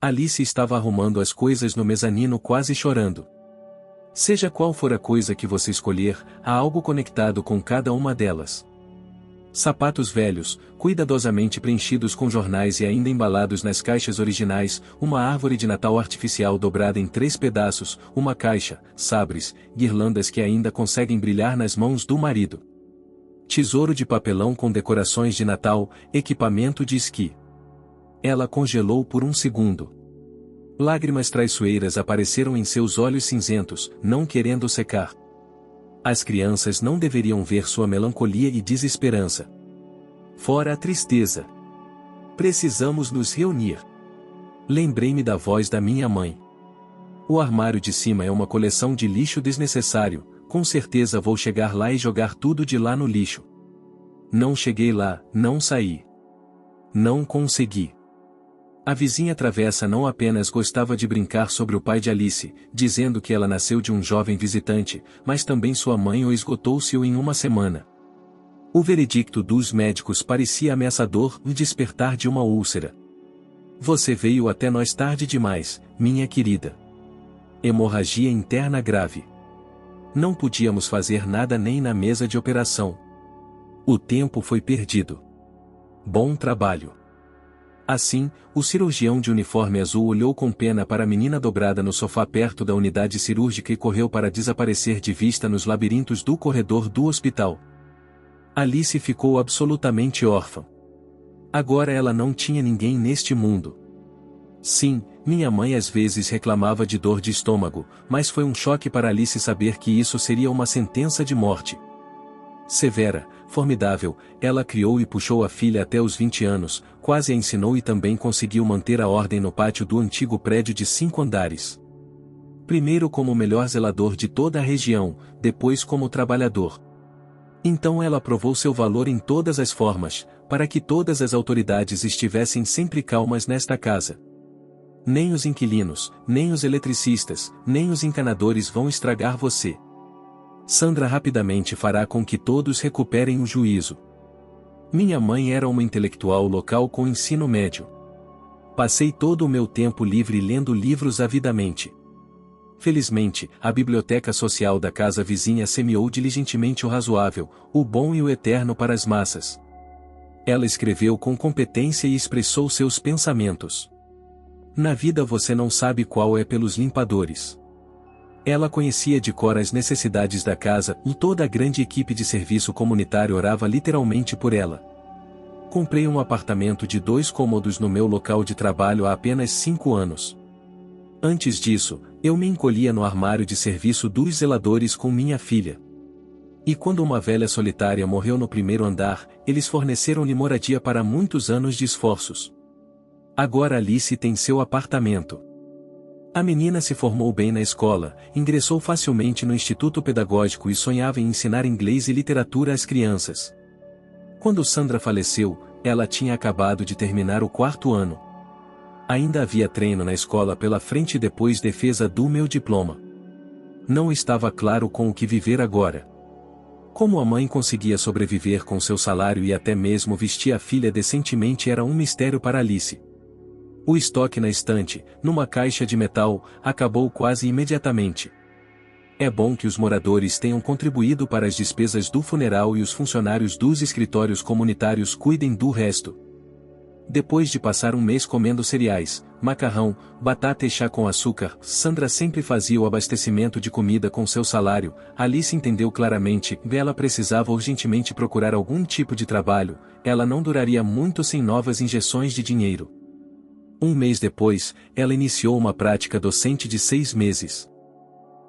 Alice estava arrumando as coisas no mezanino quase chorando. Seja qual for a coisa que você escolher, há algo conectado com cada uma delas. Sapatos velhos, cuidadosamente preenchidos com jornais e ainda embalados nas caixas originais, uma árvore de Natal artificial dobrada em 3 pedaços, uma caixa, sabres, guirlandas que ainda conseguem brilhar nas mãos do marido. Tesouro de papelão com decorações de Natal, equipamento de esqui. Ela congelou por um segundo. Lágrimas traiçoeiras apareceram em seus olhos cinzentos, não querendo secar. As crianças não deveriam ver sua melancolia e desesperança. Fora a tristeza. Precisamos nos reunir. Lembrei-me da voz da minha mãe. O armário de cima é uma coleção de lixo desnecessário, com certeza vou chegar lá e jogar tudo de lá no lixo. Não cheguei lá, não saí. Não consegui. A vizinha travessa não apenas gostava de brincar sobre o pai de Alice, dizendo que ela nasceu de um jovem visitante, mas também sua mãe o esgotou-se-o em uma semana. O veredicto dos médicos parecia ameaçador, o despertar de uma úlcera. Você veio até nós tarde demais, minha querida. Hemorragia interna grave. Não podíamos fazer nada nem na mesa de operação. O tempo foi perdido. Bom trabalho. Assim, o cirurgião de uniforme azul olhou com pena para a menina dobrada no sofá perto da unidade cirúrgica e correu para desaparecer de vista nos labirintos do corredor do hospital. Alice ficou absolutamente órfã. Agora ela não tinha ninguém neste mundo. Sim, minha mãe às vezes reclamava de dor de estômago, mas foi um choque para Alice saber que isso seria uma sentença de morte. Severa, formidável, ela criou e puxou a filha até os 20 anos, quase a ensinou e também conseguiu manter a ordem no pátio do antigo prédio de 5 andares. Primeiro como o melhor zelador de toda a região, depois como trabalhador. Então ela provou seu valor em todas as formas, para que todas as autoridades estivessem sempre calmas nesta casa. Nem os inquilinos, nem os eletricistas, nem os encanadores vão estragar você. Sandra rapidamente fará com que todos recuperem o juízo. Minha mãe era uma intelectual local com ensino médio. Passei todo o meu tempo livre lendo livros avidamente. Felizmente, a biblioteca social da casa vizinha semeou diligentemente o razoável, o bom e o eterno para as massas. Ela escreveu com competência e expressou seus pensamentos. Na vida você não sabe qual é pelos limpadores. Ela conhecia de cor as necessidades da casa e toda a grande equipe de serviço comunitário orava literalmente por ela. Comprei um apartamento de 2 cômodos no meu local de trabalho há apenas 5 anos. Antes disso, eu me encolhia no armário de serviço dos zeladores com minha filha. E quando uma velha solitária morreu no primeiro andar, eles forneceram-lhe moradia para muitos anos de esforços. Agora Alice tem seu apartamento. A menina se formou bem na escola, ingressou facilmente no instituto pedagógico e sonhava em ensinar inglês e literatura às crianças. Quando Sandra faleceu, ela tinha acabado de terminar o 4º ano. Ainda havia treino na escola pela frente e depois defesa do meu diploma. Não estava claro com o que viver agora. Como a mãe conseguia sobreviver com seu salário e até mesmo vestir a filha decentemente era um mistério para Alice. O estoque na estante, numa caixa de metal, acabou quase imediatamente. É bom que os moradores tenham contribuído para as despesas do funeral e os funcionários dos escritórios comunitários cuidem do resto. Depois de passar um mês comendo cereais, macarrão, batata e chá com açúcar, Sandra sempre fazia o abastecimento de comida com seu salário. Alice entendeu claramente que ela precisava urgentemente procurar algum tipo de trabalho, ela não duraria muito sem novas injeções de dinheiro. Um mês depois, ela iniciou uma prática docente de 6 meses.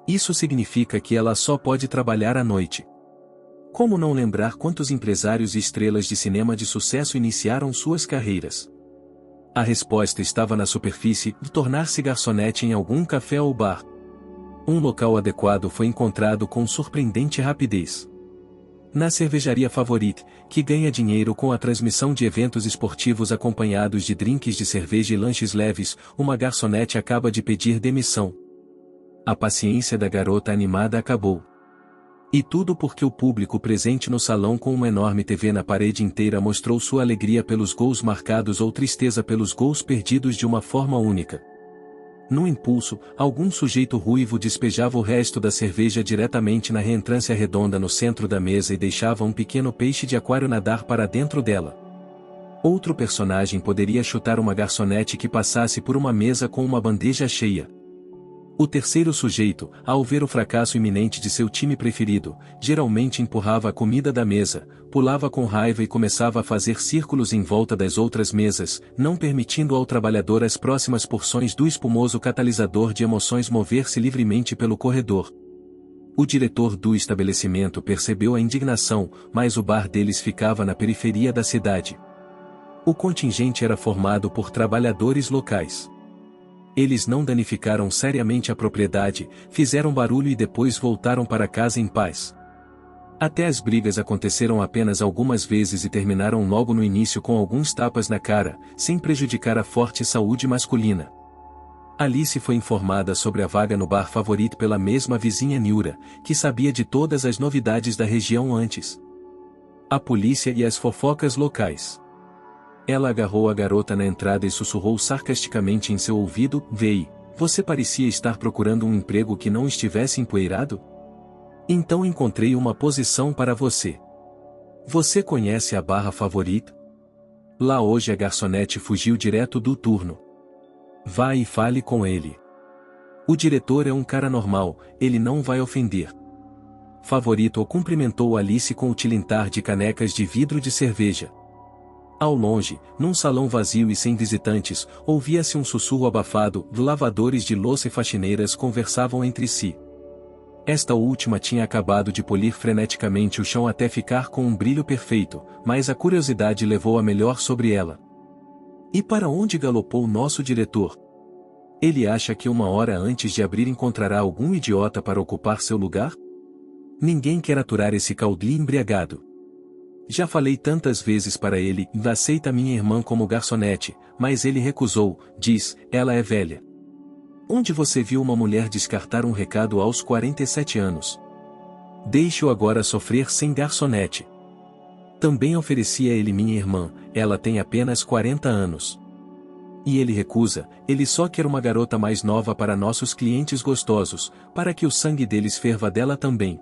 Isso significa que ela só pode trabalhar à noite. Como não lembrar quantos empresários e estrelas de cinema de sucesso iniciaram suas carreiras? A resposta estava na superfície de tornar-se garçonete em algum café ou bar. Um local adequado foi encontrado com surpreendente rapidez. Na cervejaria Favorite, que ganha dinheiro com a transmissão de eventos esportivos acompanhados de drinks de cerveja e lanches leves, uma garçonete acaba de pedir demissão. A paciência da garota animada acabou. E tudo porque o público presente no salão com uma enorme TV na parede inteira mostrou sua alegria pelos gols marcados ou tristeza pelos gols perdidos de uma forma única. No impulso, algum sujeito ruivo despejava o resto da cerveja diretamente na reentrância redonda no centro da mesa e deixava um pequeno peixe de aquário nadar para dentro dela. Outro personagem poderia chutar uma garçonete que passasse por uma mesa com uma bandeja cheia. O terceiro sujeito, ao ver o fracasso iminente de seu time preferido, geralmente empurrava a comida da mesa, pulava com raiva e começava a fazer círculos em volta das outras mesas, não permitindo ao trabalhador as próximas porções do espumoso catalisador de emoções mover-se livremente pelo corredor. O diretor do estabelecimento percebeu a indignação, mas o bar deles ficava na periferia da cidade. O contingente era formado por trabalhadores locais. Eles não danificaram seriamente a propriedade, fizeram barulho e depois voltaram para casa em paz. Até as brigas aconteceram apenas algumas vezes e terminaram logo no início com alguns tapas na cara, sem prejudicar a forte saúde masculina. Alice foi informada sobre a vaga no bar favorito pela mesma vizinha Niura, que sabia de todas as novidades da região antes. A polícia e as fofocas locais. Ela agarrou a garota na entrada e sussurrou sarcasticamente em seu ouvido: "Vei, você parecia estar procurando um emprego que não estivesse empoeirado? Então encontrei uma posição para você. Você conhece a barra favorita? Lá hoje a garçonete fugiu direto do turno. Vá e fale com ele. O diretor é um cara normal, ele não vai ofender." Favorito cumprimentou Alice com o tilintar de canecas de vidro de cerveja. Ao longe, num salão vazio e sem visitantes, ouvia-se um sussurro abafado, lavadores de louça e faxineiras conversavam entre si. Esta última tinha acabado de polir freneticamente o chão até ficar com um brilho perfeito, mas a curiosidade levou a melhor sobre ela. E para onde galopou nosso diretor? Ele acha que uma hora antes de abrir encontrará algum idiota para ocupar seu lugar? Ninguém quer aturar esse caudilho embriagado. Já falei tantas vezes para ele: "Aceita minha irmã como garçonete", mas ele recusou, diz: "Ela é velha." Onde você viu uma mulher descartar um recado aos 47 anos? Deixe-o agora sofrer sem garçonete. Também ofereci a ele minha irmã, ela tem apenas 40 anos. E ele recusa, ele só quer uma garota mais nova para nossos clientes gostosos, para que o sangue deles ferva dela também.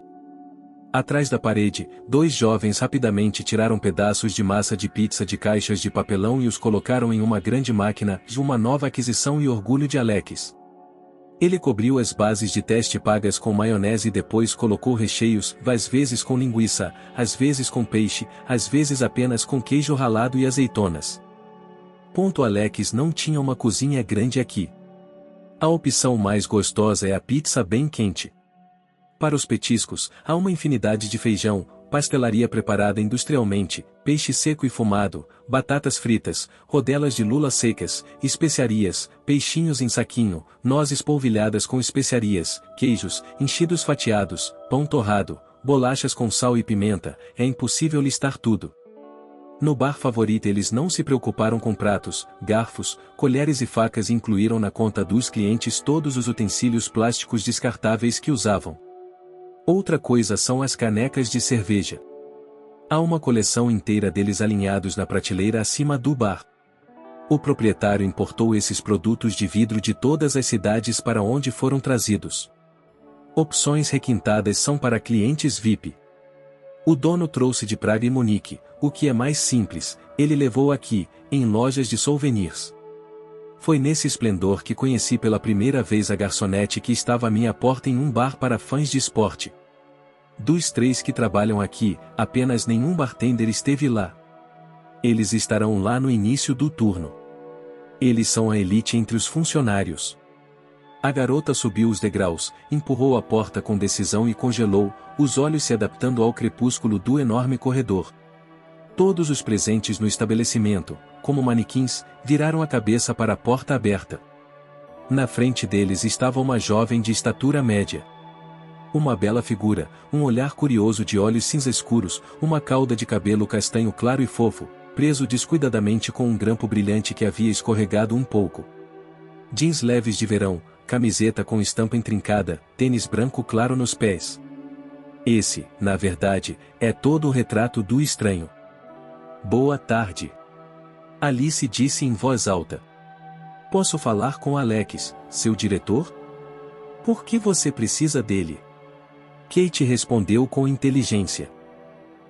Atrás da parede, dois jovens rapidamente tiraram pedaços de massa de pizza de caixas de papelão e os colocaram em uma grande máquina, uma nova aquisição e orgulho de Alex. Ele cobriu as bases de teste pagas com maionese e depois colocou recheios, às vezes com linguiça, às vezes com peixe, às vezes apenas com queijo ralado e azeitonas. Alex não tinha uma cozinha grande aqui. A opção mais gostosa é a pizza bem quente. Para os petiscos, há uma infinidade de feijão, pastelaria preparada industrialmente, peixe seco e fumado, batatas fritas, rodelas de lula secas, especiarias, peixinhos em saquinho, nozes polvilhadas com especiarias, queijos, enchidos fatiados, pão torrado, bolachas com sal e pimenta. É impossível listar tudo. No bar favorito eles não se preocuparam com pratos, garfos, colheres e facas e incluíram na conta dos clientes todos os utensílios plásticos descartáveis que usavam. Outra coisa são as canecas de cerveja. Há uma coleção inteira deles alinhados na prateleira acima do bar. O proprietário importou esses produtos de vidro de todas as cidades para onde foram trazidos. Opções requintadas são para clientes VIP. O dono trouxe de Praga e Munique, o que é mais simples, ele levou aqui, em lojas de souvenirs. Foi nesse esplendor que conheci pela primeira vez a garçonete que estava à minha porta em um bar para fãs de esporte. Dos 3 que trabalham aqui, apenas nenhum bartender esteve lá. Eles estarão lá no início do turno. Eles são a elite entre os funcionários. A garota subiu os degraus, empurrou a porta com decisão e congelou, os olhos se adaptando ao crepúsculo do enorme corredor. Todos os presentes no estabelecimento, como manequins, viraram a cabeça para a porta aberta. Na frente deles estava uma jovem de estatura média. Uma bela figura, um olhar curioso de olhos cinza escuros, uma cauda de cabelo castanho claro e fofo, preso descuidadamente com um grampo brilhante que havia escorregado um pouco. Jeans leves de verão, camiseta com estampa intrincada, tênis branco claro nos pés. Esse, na verdade, é todo o retrato do estranho. Boa tarde. Alice disse em voz alta. Posso falar com Alex, seu diretor? Por que você precisa dele? Kate respondeu com inteligência.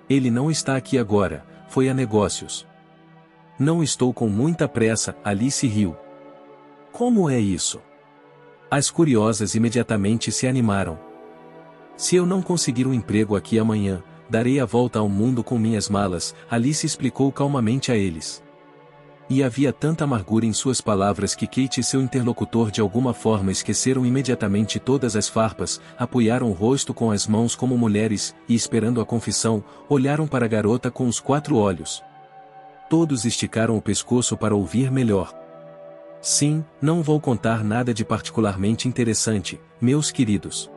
Ele não está aqui agora, foi a negócios. Não estou com muita pressa, Alice riu. Como é isso? As curiosas imediatamente se animaram. Se eu não conseguir um emprego aqui amanhã, darei a volta ao mundo com minhas malas, Alice explicou calmamente a eles. E havia tanta amargura em suas palavras que Kate e seu interlocutor de alguma forma esqueceram imediatamente todas as farpas, apoiaram o rosto com as mãos como mulheres, e esperando a confissão, olharam para a garota com os 4 olhos. Todos esticaram o pescoço para ouvir melhor. Sim, não vou contar nada de particularmente interessante, meus queridos.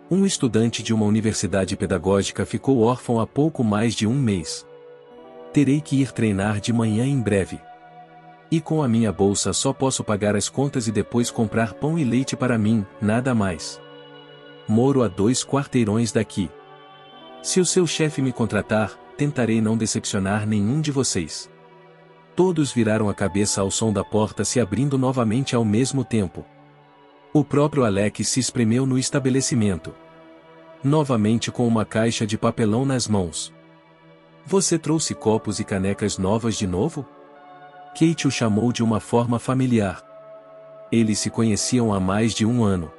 Um estudante de uma universidade pedagógica ficou órfão há pouco mais de um mês. Terei que ir treinar de manhã em breve. E com a minha bolsa só posso pagar as contas e depois comprar pão e leite para mim, nada mais. Moro a 2 quarteirões daqui. Se o seu chefe me contratar, tentarei não decepcionar nenhum de vocês. Todos viraram a cabeça ao som da porta se abrindo novamente ao mesmo tempo. O próprio Alex se espremeu no estabelecimento. Novamente com uma caixa de papelão nas mãos. Você trouxe copos e canecas novas de novo? Kate o chamou de uma forma familiar. Eles se conheciam há mais de um ano.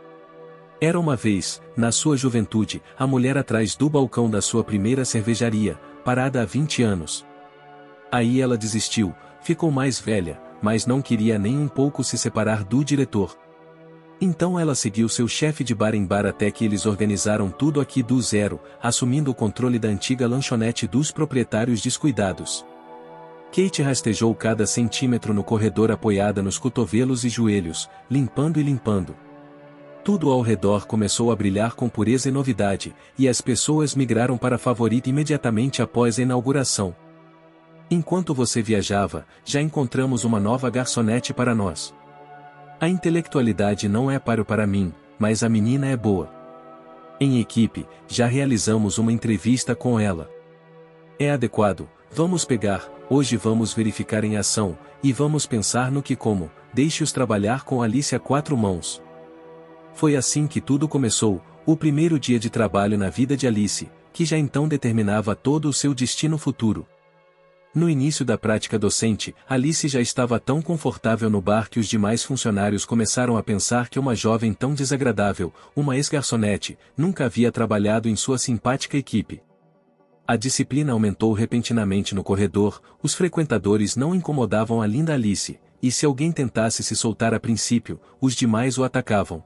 Era uma vez, na sua juventude, a mulher atrás do balcão da sua primeira cervejaria, parada há 20 anos. Aí ela desistiu, ficou mais velha, mas não queria nem um pouco se separar do diretor. Então ela seguiu seu chefe de bar em bar até que eles organizaram tudo aqui do zero, assumindo o controle da antiga lanchonete dos proprietários descuidados. Kate rastejou cada centímetro no corredor apoiada nos cotovelos e joelhos, limpando e limpando. Tudo ao redor começou a brilhar com pureza e novidade, e as pessoas migraram para a favorita imediatamente após a inauguração. Enquanto você viajava, já encontramos uma nova garçonete para nós. A intelectualidade não é páreo para mim, mas a menina é boa. Em equipe, já realizamos uma entrevista com ela. É adequado, vamos pegar, hoje vamos verificar em ação, e vamos pensar no que como, deixe-os trabalhar com Alice a 4 mãos. Foi assim que tudo começou, o primeiro dia de trabalho na vida de Alice, que já então determinava todo o seu destino futuro. No início da prática docente, Alice já estava tão confortável no bar que os demais funcionários começaram a pensar que uma jovem tão desagradável, uma ex-garçonete, nunca havia trabalhado em sua simpática equipe. A disciplina aumentou repentinamente no corredor, os frequentadores não incomodavam a linda Alice, e se alguém tentasse se soltar a princípio, os demais o atacavam.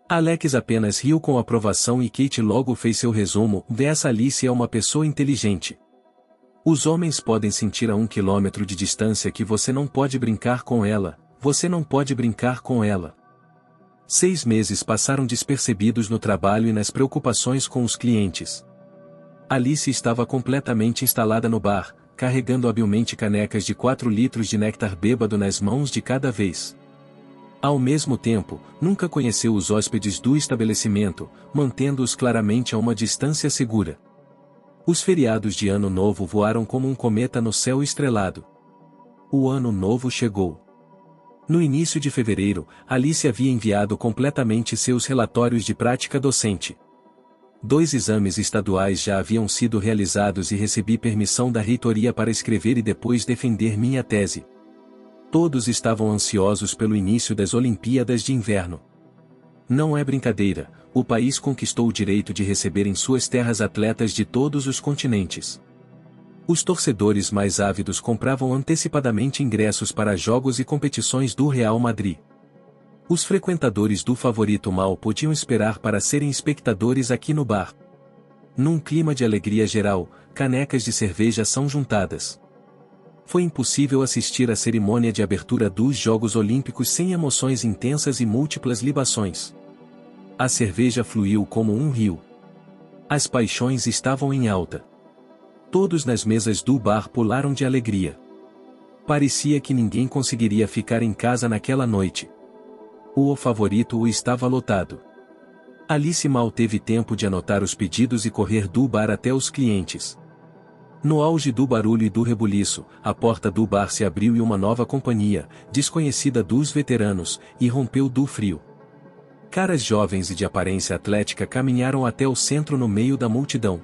Alex apenas riu com aprovação e Kate logo fez seu resumo: essa Alice é uma pessoa inteligente. Os homens podem sentir a 1 quilômetro de distância que você não pode brincar com ela, você não pode brincar com ela. 6 meses passaram despercebidos no trabalho e nas preocupações com os clientes. Alice estava completamente instalada no bar, carregando habilmente canecas de 4 litros de néctar bêbado nas mãos de cada vez. Ao mesmo tempo, nunca conheceu os hóspedes do estabelecimento, mantendo-os claramente a uma distância segura. Os feriados de Ano Novo voaram como um cometa no céu estrelado. O Ano Novo chegou. No início de fevereiro, Alice havia enviado completamente seus relatórios de prática docente. 2 exames estaduais já haviam sido realizados e recebi permissão da reitoria para escrever e depois defender minha tese. Todos estavam ansiosos pelo início das Olimpíadas de Inverno. Não é brincadeira, o país conquistou o direito de receber em suas terras atletas de todos os continentes. Os torcedores mais ávidos compravam antecipadamente ingressos para jogos e competições do Real Madrid. Os frequentadores do favorito mal podiam esperar para serem espectadores aqui no bar. Num clima de alegria geral, canecas de cerveja são juntadas. Foi impossível assistir à cerimônia de abertura dos Jogos Olímpicos sem emoções intensas e múltiplas libações. A cerveja fluiu como um rio. As paixões estavam em alta. Todos nas mesas do bar pularam de alegria. Parecia que ninguém conseguiria ficar em casa naquela noite. O favorito estava lotado. Alice mal teve tempo de anotar os pedidos e correr do bar até os clientes. No auge do barulho e do rebuliço, a porta do bar se abriu e uma nova companhia, desconhecida dos veteranos, irrompeu do frio. Caras jovens e de aparência atlética caminharam até o centro no meio da multidão.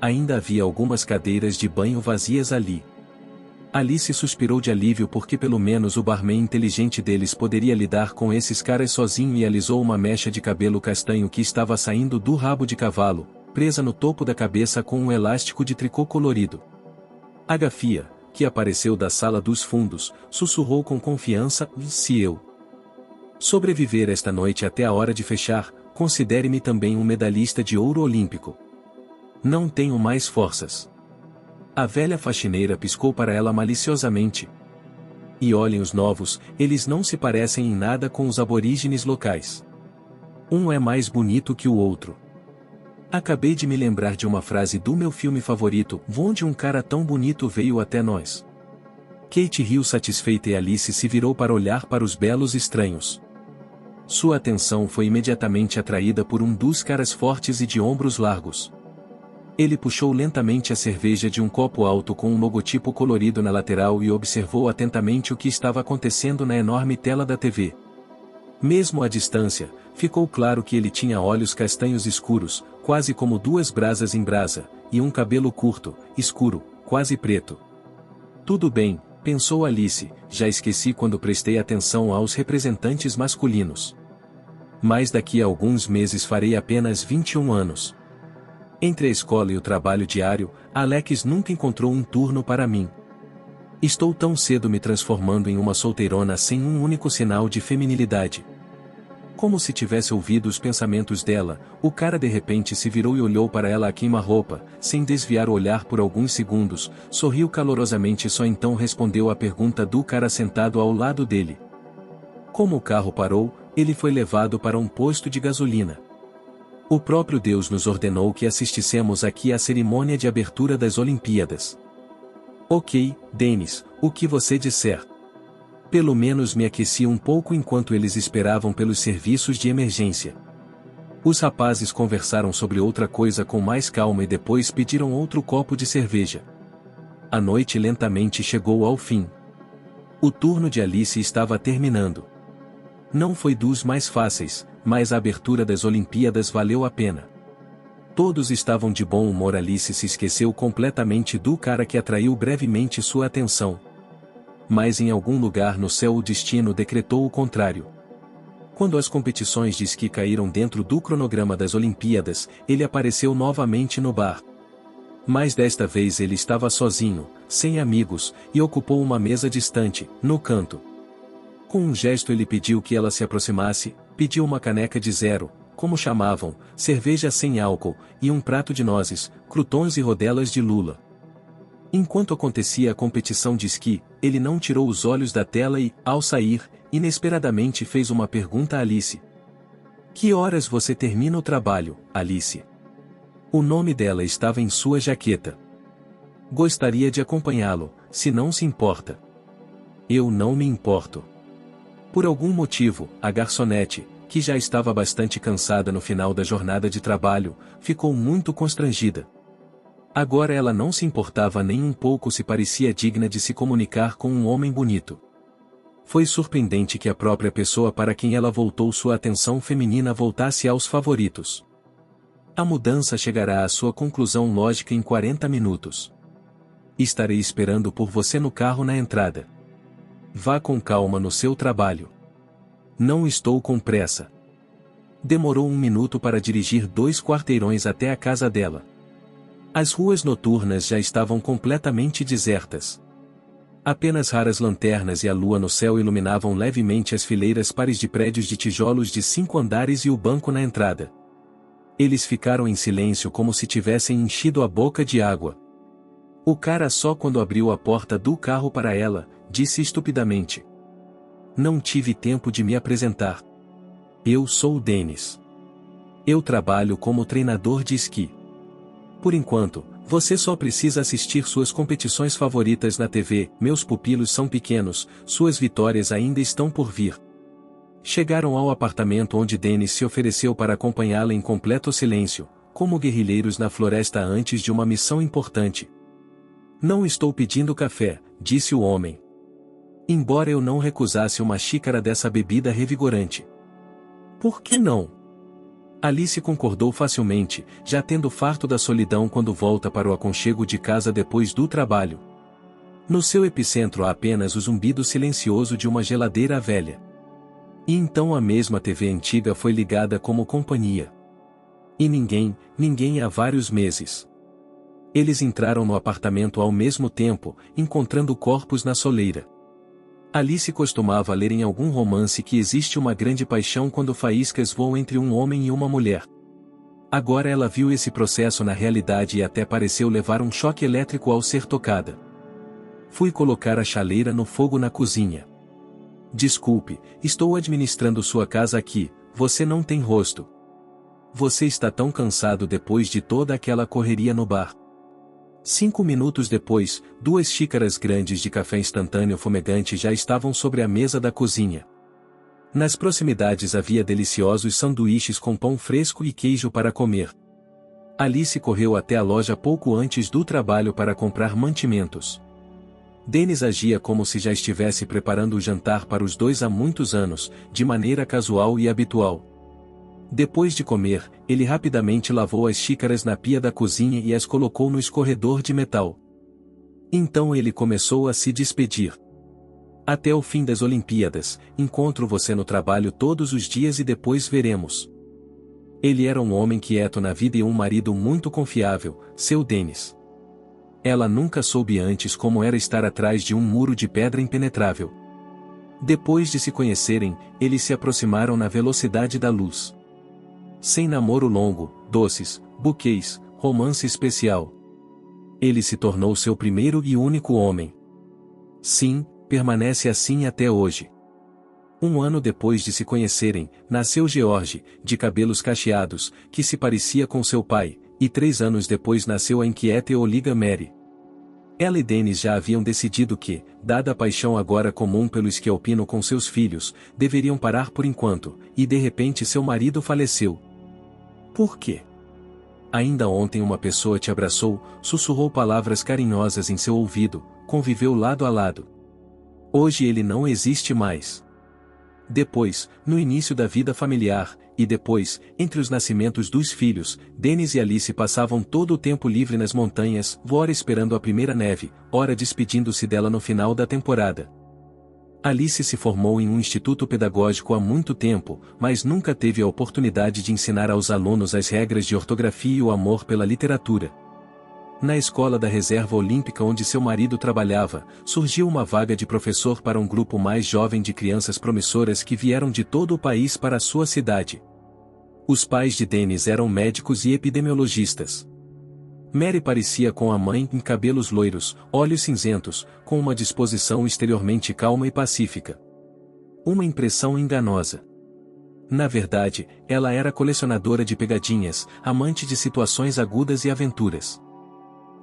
Ainda havia algumas cadeiras de banho vazias ali. Alice suspirou de alívio porque pelo menos o barman inteligente deles poderia lidar com esses caras sozinho e alisou uma mecha de cabelo castanho que estava saindo do rabo de cavalo, presa no topo da cabeça com um elástico de tricô colorido. A Gafia, que apareceu da sala dos fundos, sussurrou com confiança: se eu sobreviver esta noite até a hora de fechar, considere-me também um medalhista de ouro olímpico. Não tenho mais forças. A velha faxineira piscou para ela maliciosamente. E olhem os novos, eles não se parecem em nada com os aborígenes locais. Um é mais bonito que o outro. Acabei de me lembrar de uma frase do meu filme favorito, onde um cara tão bonito veio até nós. Kate riu satisfeita e Alice se virou para olhar para os belos estranhos. Sua atenção foi imediatamente atraída por um dos caras fortes e de ombros largos. Ele puxou lentamente a cerveja de um copo alto com um logotipo colorido na lateral e observou atentamente o que estava acontecendo na enorme tela da TV. Mesmo à distância, ficou claro que ele tinha olhos castanhos escuros, quase como duas brasas em brasa, e um cabelo curto, escuro, quase preto. Tudo bem, pensou Alice, já esqueci quando prestei atenção aos representantes masculinos. Mas daqui a alguns meses farei apenas 21 anos. Entre a escola e o trabalho diário, Alex nunca encontrou um turno para mim. Estou tão cedo me transformando em uma solteirona sem um único sinal de feminilidade. Como se tivesse ouvido os pensamentos dela, o cara de repente se virou e olhou para ela a queima-roupa, sem desviar o olhar por alguns segundos, sorriu calorosamente e só então respondeu à pergunta do cara sentado ao lado dele. Como o carro parou, ele foi levado para um posto de gasolina. O próprio Deus nos ordenou que assistissemos aqui à cerimônia de abertura das Olimpíadas. Ok, Dennis, o que você disser. Pelo menos me aqueci um pouco enquanto eles esperavam pelos serviços de emergência. Os rapazes conversaram sobre outra coisa com mais calma e depois pediram outro copo de cerveja. A noite lentamente chegou ao fim. O turno de Alice estava terminando. Não foi dos mais fáceis, mas a abertura das Olimpíadas valeu a pena. Todos estavam de bom humor. Alice se esqueceu completamente do cara que atraiu brevemente sua atenção. Mas em algum lugar no céu o destino decretou o contrário. Quando as competições de esqui caíram dentro do cronograma das Olimpíadas, ele apareceu novamente no bar. Mas desta vez ele estava sozinho, sem amigos, e ocupou uma mesa distante, no canto. Com um gesto ele pediu que ela se aproximasse, pediu uma caneca de zero, como chamavam, cerveja sem álcool, e um prato de nozes, croutons e rodelas de lula. Enquanto acontecia a competição de esqui, ele não tirou os olhos da tela e, ao sair, inesperadamente fez uma pergunta a Alice. Que horas você termina o trabalho, Alice? O nome dela estava em sua jaqueta. Gostaria de acompanhá-lo, se não se importa. Eu não me importo. Por algum motivo, a garçonete, que já estava bastante cansada no final da jornada de trabalho, ficou muito constrangida. Agora ela não se importava nem um pouco se parecia digna de se comunicar com um homem bonito. Foi surpreendente que a própria pessoa para quem ela voltou sua atenção feminina voltasse aos favoritos. A mudança chegará à sua conclusão lógica em 40 minutos. Estarei esperando por você no carro na entrada. Vá com calma no seu trabalho. Não estou com pressa. Demorou 1 minuto para dirigir 2 quarteirões até a casa dela. As ruas noturnas já estavam completamente desertas. Apenas raras lanternas e a lua no céu iluminavam levemente as fileiras pares de prédios de tijolos de 5 andares e o banco na entrada. Eles ficaram em silêncio como se tivessem enchido a boca de água. O cara só quando abriu a porta do carro para ela, disse estupidamente. Não tive tempo de me apresentar. Eu sou o Dennis. Eu trabalho como treinador de esqui. Por enquanto, você só precisa assistir suas competições favoritas na TV, meus pupilos são pequenos, suas vitórias ainda estão por vir. Chegaram ao apartamento onde Dennis se ofereceu para acompanhá-la em completo silêncio, como guerrilheiros na floresta antes de uma missão importante. Não estou pedindo café, disse o homem. Embora eu não recusasse uma xícara dessa bebida revigorante. Por que não? Alice concordou facilmente, já tendo farto da solidão quando volta para o aconchego de casa depois do trabalho. No seu epicentro há apenas o zumbido silencioso de uma geladeira velha. E então a mesma TV antiga foi ligada como companhia. E ninguém há vários meses. Eles entraram no apartamento ao mesmo tempo, encontrando corpos na soleira. Alice costumava ler em algum romance que existe uma grande paixão quando faíscas voam entre um homem e uma mulher. Agora ela viu esse processo na realidade e até pareceu levar um choque elétrico ao ser tocada. Fui colocar a chaleira no fogo na cozinha. Desculpe, estou administrando sua casa aqui, você não tem rosto. Você está tão cansado depois de toda aquela correria no bar. 5 minutos depois, 2 xícaras grandes de café instantâneo fumegante já estavam sobre a mesa da cozinha. Nas proximidades havia deliciosos sanduíches com pão fresco e queijo para comer. Alice correu até a loja pouco antes do trabalho para comprar mantimentos. Dennis agia como se já estivesse preparando o jantar para os dois há muitos anos, de maneira casual e habitual. Depois de comer, ele rapidamente lavou as xícaras na pia da cozinha e as colocou no escorredor de metal. Então ele começou a se despedir. Até o fim das Olimpíadas, encontro você no trabalho todos os dias e depois veremos. Ele era um homem quieto na vida e um marido muito confiável, seu Dennis. Ela nunca soube antes como era estar atrás de um muro de pedra impenetrável. Depois de se conhecerem, eles se aproximaram na velocidade da luz. Sem namoro longo, doces, buquês, romance especial. Ele se tornou seu primeiro e único homem. Sim, permanece assim até hoje. 1 ano depois de se conhecerem, nasceu George, de cabelos cacheados, que se parecia com seu pai, e 3 anos depois nasceu a inquieta e oliga Mary. Ela e Dennis já haviam decidido que, dada a paixão agora comum pelo esqui alpino com seus filhos, deveriam parar por enquanto, e de repente seu marido faleceu. Por quê? Ainda ontem uma pessoa te abraçou, sussurrou palavras carinhosas em seu ouvido, conviveu lado a lado. Hoje ele não existe mais. Depois, no início da vida familiar, e depois, entre os nascimentos dos filhos, Dennis e Alice passavam todo o tempo livre nas montanhas, ora esperando a primeira neve, ora despedindo-se dela no final da temporada. Alice se formou em um instituto pedagógico há muito tempo, mas nunca teve a oportunidade de ensinar aos alunos as regras de ortografia e o amor pela literatura. Na escola da reserva olímpica onde seu marido trabalhava, surgiu uma vaga de professor para um grupo mais jovem de crianças promissoras que vieram de todo o país para a sua cidade. Os pais de Dennis eram médicos e epidemiologistas. Mary parecia com a mãe, em cabelos loiros, olhos cinzentos, com uma disposição exteriormente calma e pacífica. Uma impressão enganosa. Na verdade, ela era colecionadora de pegadinhas, amante de situações agudas e aventuras.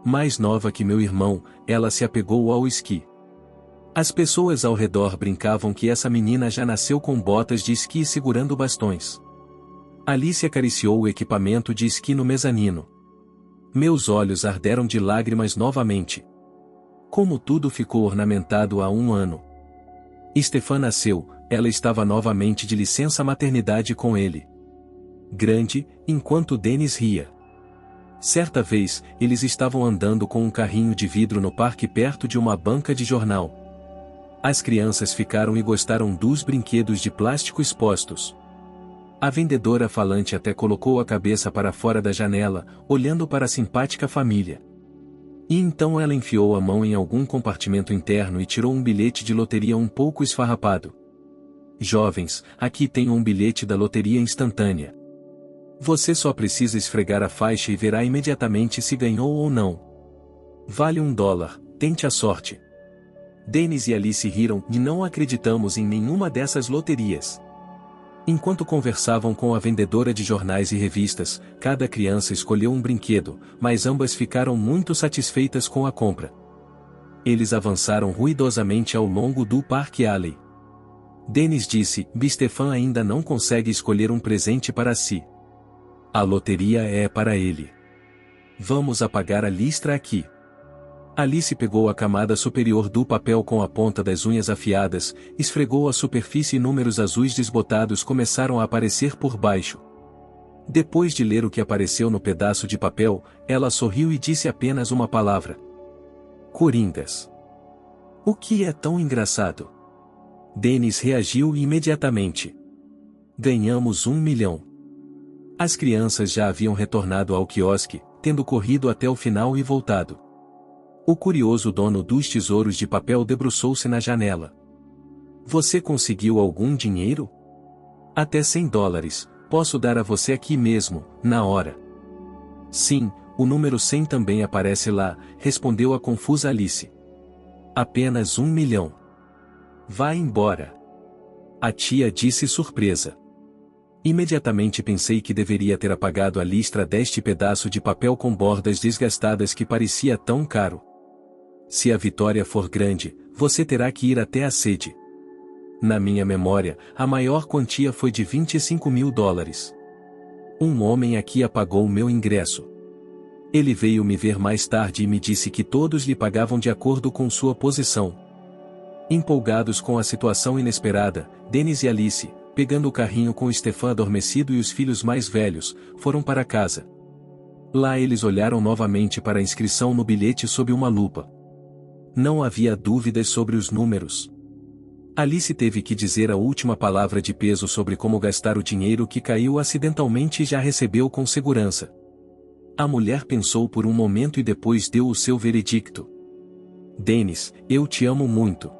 Mais nova que meu irmão, ela se apegou ao esqui. As pessoas ao redor brincavam que essa menina já nasceu com botas de esqui segurando bastões. Alice acariciou o equipamento de esqui no mezanino. Meus olhos arderam de lágrimas novamente. Como tudo ficou ornamentado há 1 ano. Stefan nasceu, ela estava novamente de licença maternidade com ele. Grande, enquanto Dennis ria. Certa vez, eles estavam andando com um carrinho de vidro no parque perto de uma banca de jornal. As crianças ficaram e gostaram dos brinquedos de plástico expostos. A vendedora falante até colocou a cabeça para fora da janela, olhando para a simpática família. E então ela enfiou a mão em algum compartimento interno e tirou um bilhete de loteria um pouco esfarrapado. Jovens, aqui tem um bilhete da loteria instantânea. Você só precisa esfregar a faixa e verá imediatamente se ganhou ou não. Vale $1, tente a sorte. Dennis e Alice riram e não acreditamos em nenhuma dessas loterias. Enquanto conversavam com a vendedora de jornais e revistas, cada criança escolheu um brinquedo, mas ambas ficaram muito satisfeitas com a compra. Eles avançaram ruidosamente ao longo do Parque Alley. Dennis disse, Stefan ainda não consegue escolher um presente para si. A loteria é para ele. Vamos apagar a listra aqui. Alice pegou a camada superior do papel com a ponta das unhas afiadas, esfregou a superfície e números azuis desbotados começaram a aparecer por baixo. Depois de ler o que apareceu no pedaço de papel, ela sorriu e disse apenas uma palavra. Coringas. O que é tão engraçado? Dennis reagiu imediatamente. Ganhamos 1 milhão. As crianças já haviam retornado ao quiosque, tendo corrido até o final e voltado. O curioso dono dos tesouros de papel debruçou-se na janela. Você conseguiu algum dinheiro? Até $100, posso dar a você aqui mesmo, na hora. Sim, o número 100 também aparece lá, respondeu a confusa Alice. Apenas 1 milhão. Vá embora. A tia disse surpresa. Imediatamente pensei que deveria ter apagado a listra deste pedaço de papel com bordas desgastadas que parecia tão caro. Se a vitória for grande, você terá que ir até a sede. Na minha memória, a maior quantia foi de $25.000. Um homem aqui apagou meu ingresso. Ele veio me ver mais tarde e me disse que todos lhe pagavam de acordo com sua posição. Empolgados com a situação inesperada, Dennis e Alice, pegando o carrinho com Stefan adormecido e os filhos mais velhos, foram para casa. Lá eles olharam novamente para a inscrição no bilhete sob uma lupa. Não havia dúvidas sobre os números. Alice teve que dizer a última palavra de peso sobre como gastar o dinheiro que caiu acidentalmente e já recebeu com segurança. A mulher pensou por um momento e depois deu o seu veredicto. Dennis, eu te amo muito.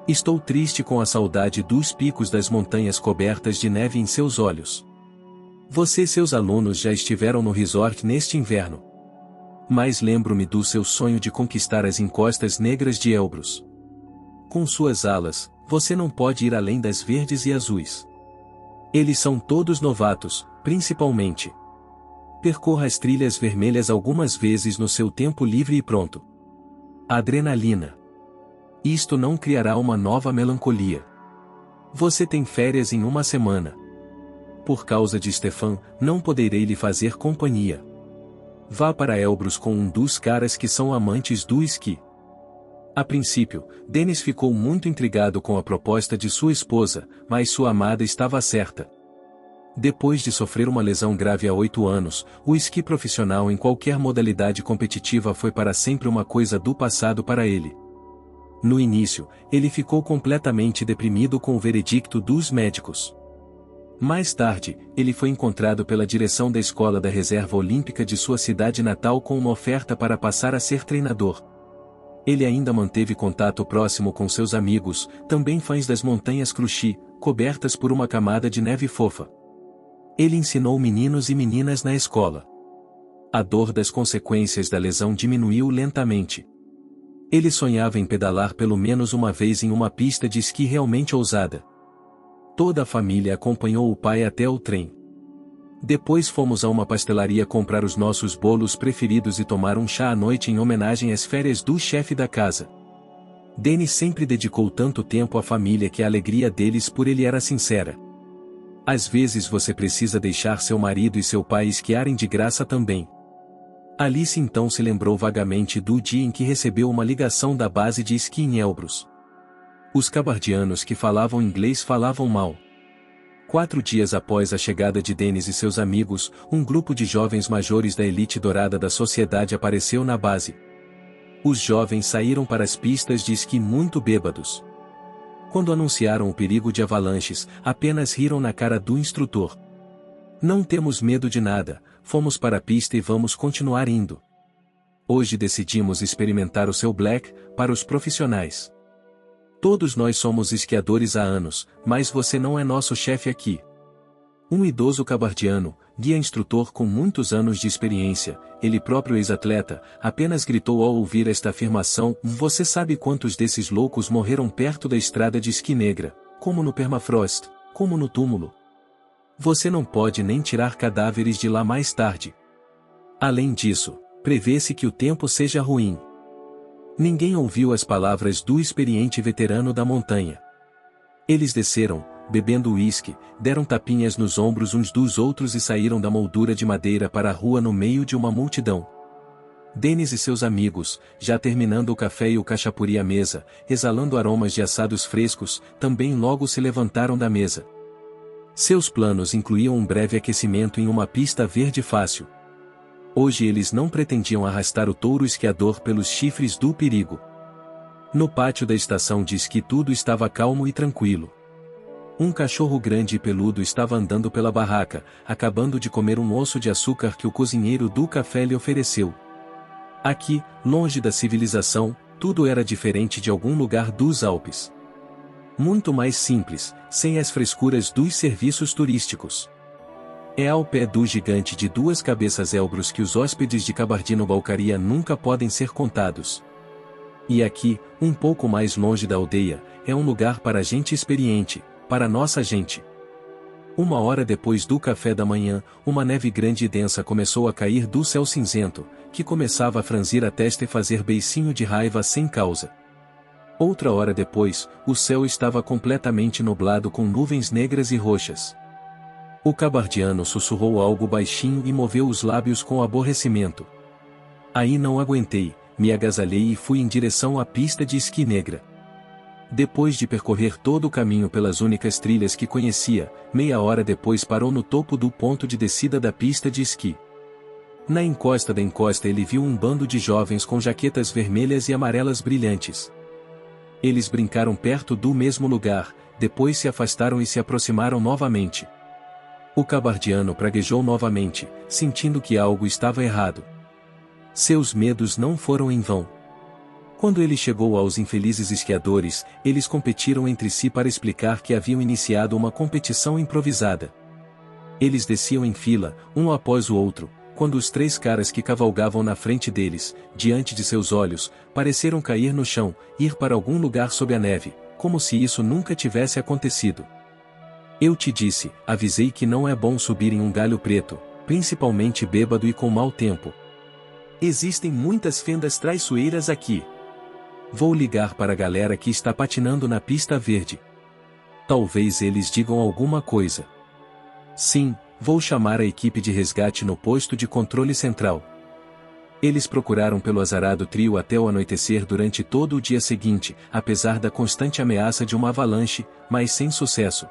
Estou triste com a saudade dos picos das montanhas cobertas de neve em seus olhos. Você e seus alunos já estiveram no resort neste inverno. Mas lembro-me do seu sonho de conquistar as encostas negras de Elbrus. Com suas alas, você não pode ir além das verdes e azuis. Eles são todos novatos, principalmente. Percorra as trilhas vermelhas algumas vezes no seu tempo livre e pronto. Adrenalina. Isto não criará uma nova melancolia. Você tem férias em 1 semana. Por causa de Stefan, não poderei lhe fazer companhia. Vá para Elbrus com um dos caras que são amantes do esqui. A princípio, Dennis ficou muito intrigado com a proposta de sua esposa, mas sua amada estava certa. Depois de sofrer uma lesão grave há 8 anos, o esqui profissional em qualquer modalidade competitiva foi para sempre uma coisa do passado para ele. No início, ele ficou completamente deprimido com o veredicto dos médicos. Mais tarde, ele foi encontrado pela direção da escola da reserva olímpica de sua cidade natal com uma oferta para passar a ser treinador. Ele ainda manteve contato próximo com seus amigos, também fãs das montanhas Cruxi, cobertas por uma camada de neve fofa. Ele ensinou meninos e meninas na escola. A dor das consequências da lesão diminuiu lentamente. Ele sonhava em pedalar pelo menos uma vez em uma pista de esqui realmente ousada. Toda a família acompanhou o pai até o trem. Depois fomos a uma pastelaria comprar os nossos bolos preferidos e tomar um chá à noite em homenagem às férias do chefe da casa. Dennis sempre dedicou tanto tempo à família que a alegria deles por ele era sincera. Às vezes você precisa deixar seu marido e seu pai esquiarem de graça também. Alice então se lembrou vagamente do dia em que recebeu uma ligação da base de esqui em Elbrus. Os cabardianos que falavam inglês falavam mal. 4 dias após a chegada de Dennis e seus amigos, um grupo de jovens majores da elite dourada da sociedade apareceu na base. Os jovens saíram para as pistas de esqui muito bêbados. Quando anunciaram o perigo de avalanches, apenas riram na cara do instrutor. Não temos medo de nada, fomos para a pista e vamos continuar indo. Hoje decidimos experimentar o seu black, para os profissionais. Todos nós somos esquiadores há anos, mas você não é nosso chefe aqui. Um idoso cabardiano, guia instrutor com muitos anos de experiência, ele próprio ex-atleta, apenas gritou ao ouvir esta afirmação: você sabe quantos desses loucos morreram perto da estrada de esqui negra, como no permafrost, como no túmulo? Você não pode nem tirar cadáveres de lá mais tarde. Além disso, prevê-se que o tempo seja ruim. Ninguém ouviu as palavras do experiente veterano da montanha. Eles desceram, bebendo uísque, deram tapinhas nos ombros uns dos outros e saíram da moldura de madeira para a rua no meio de uma multidão. Dennis e seus amigos, já terminando o café e o cachapuri à mesa, exalando aromas de assados frescos, também logo se levantaram da mesa. Seus planos incluíam um breve aquecimento em uma pista verde fácil. Hoje eles não pretendiam arrastar o touro esquiador pelos chifres do perigo. No pátio da estação de esqui tudo estava calmo e tranquilo. Um cachorro grande e peludo estava andando pela barraca, acabando de comer um osso de açúcar que o cozinheiro do café lhe ofereceu. Aqui, longe da civilização, tudo era diferente de algum lugar dos Alpes. Muito mais simples, sem as frescuras dos serviços turísticos. É ao pé do gigante de 2 cabeças Elbrus que os hóspedes de Kabardino-Balcaria nunca podem ser contados. E aqui, um pouco mais longe da aldeia, é um lugar para gente experiente, para nossa gente. 1 hora depois do café da manhã, uma neve grande e densa começou a cair do céu cinzento, que começava a franzir a testa e fazer beicinho de raiva sem causa. Outra hora depois, o céu estava completamente nublado com nuvens negras e roxas. O kabardiano sussurrou algo baixinho e moveu os lábios com aborrecimento. Aí não aguentei, me agasalhei e fui em direção à pista de esqui negra. Depois de percorrer todo o caminho pelas únicas trilhas que conhecia, meia hora depois parou no topo do ponto de descida da pista de esqui. Na encosta da encosta ele viu um bando de jovens com jaquetas vermelhas e amarelas brilhantes. Eles brincaram perto do mesmo lugar, depois se afastaram e se aproximaram novamente. O kabardiano praguejou novamente, sentindo que algo estava errado. Seus medos não foram em vão. Quando ele chegou aos infelizes esquiadores, eles competiram entre si para explicar que haviam iniciado uma competição improvisada. Eles desciam em fila, um após o outro, quando os 3 caras que cavalgavam na frente deles, diante de seus olhos, pareceram cair no chão, ir para algum lugar sob a neve, como se isso nunca tivesse acontecido. Eu te disse, avisei que não é bom subir em um galho preto, principalmente bêbado e com mau tempo. Existem muitas fendas traiçoeiras aqui. Vou ligar para a galera que está patinando na pista verde. Talvez eles digam alguma coisa. Sim, vou chamar a equipe de resgate no posto de controle central. Eles procuraram pelo azarado trio até o anoitecer durante todo o dia seguinte, apesar da constante ameaça de uma avalanche, mas sem sucesso.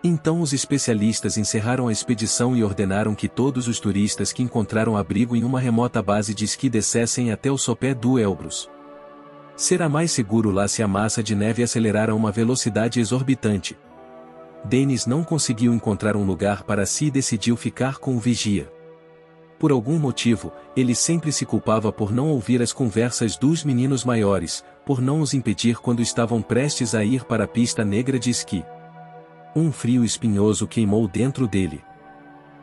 Então os especialistas encerraram a expedição e ordenaram que todos os turistas que encontraram abrigo em uma remota base de esqui descessem até o sopé do Elbrus. Será mais seguro lá se a massa de neve acelerar a uma velocidade exorbitante. Dennis não conseguiu encontrar um lugar para si e decidiu ficar com o vigia. Por algum motivo, ele sempre se culpava por não ouvir as conversas dos meninos maiores, por não os impedir quando estavam prestes a ir para a pista negra de esqui. Um frio espinhoso queimou dentro dele.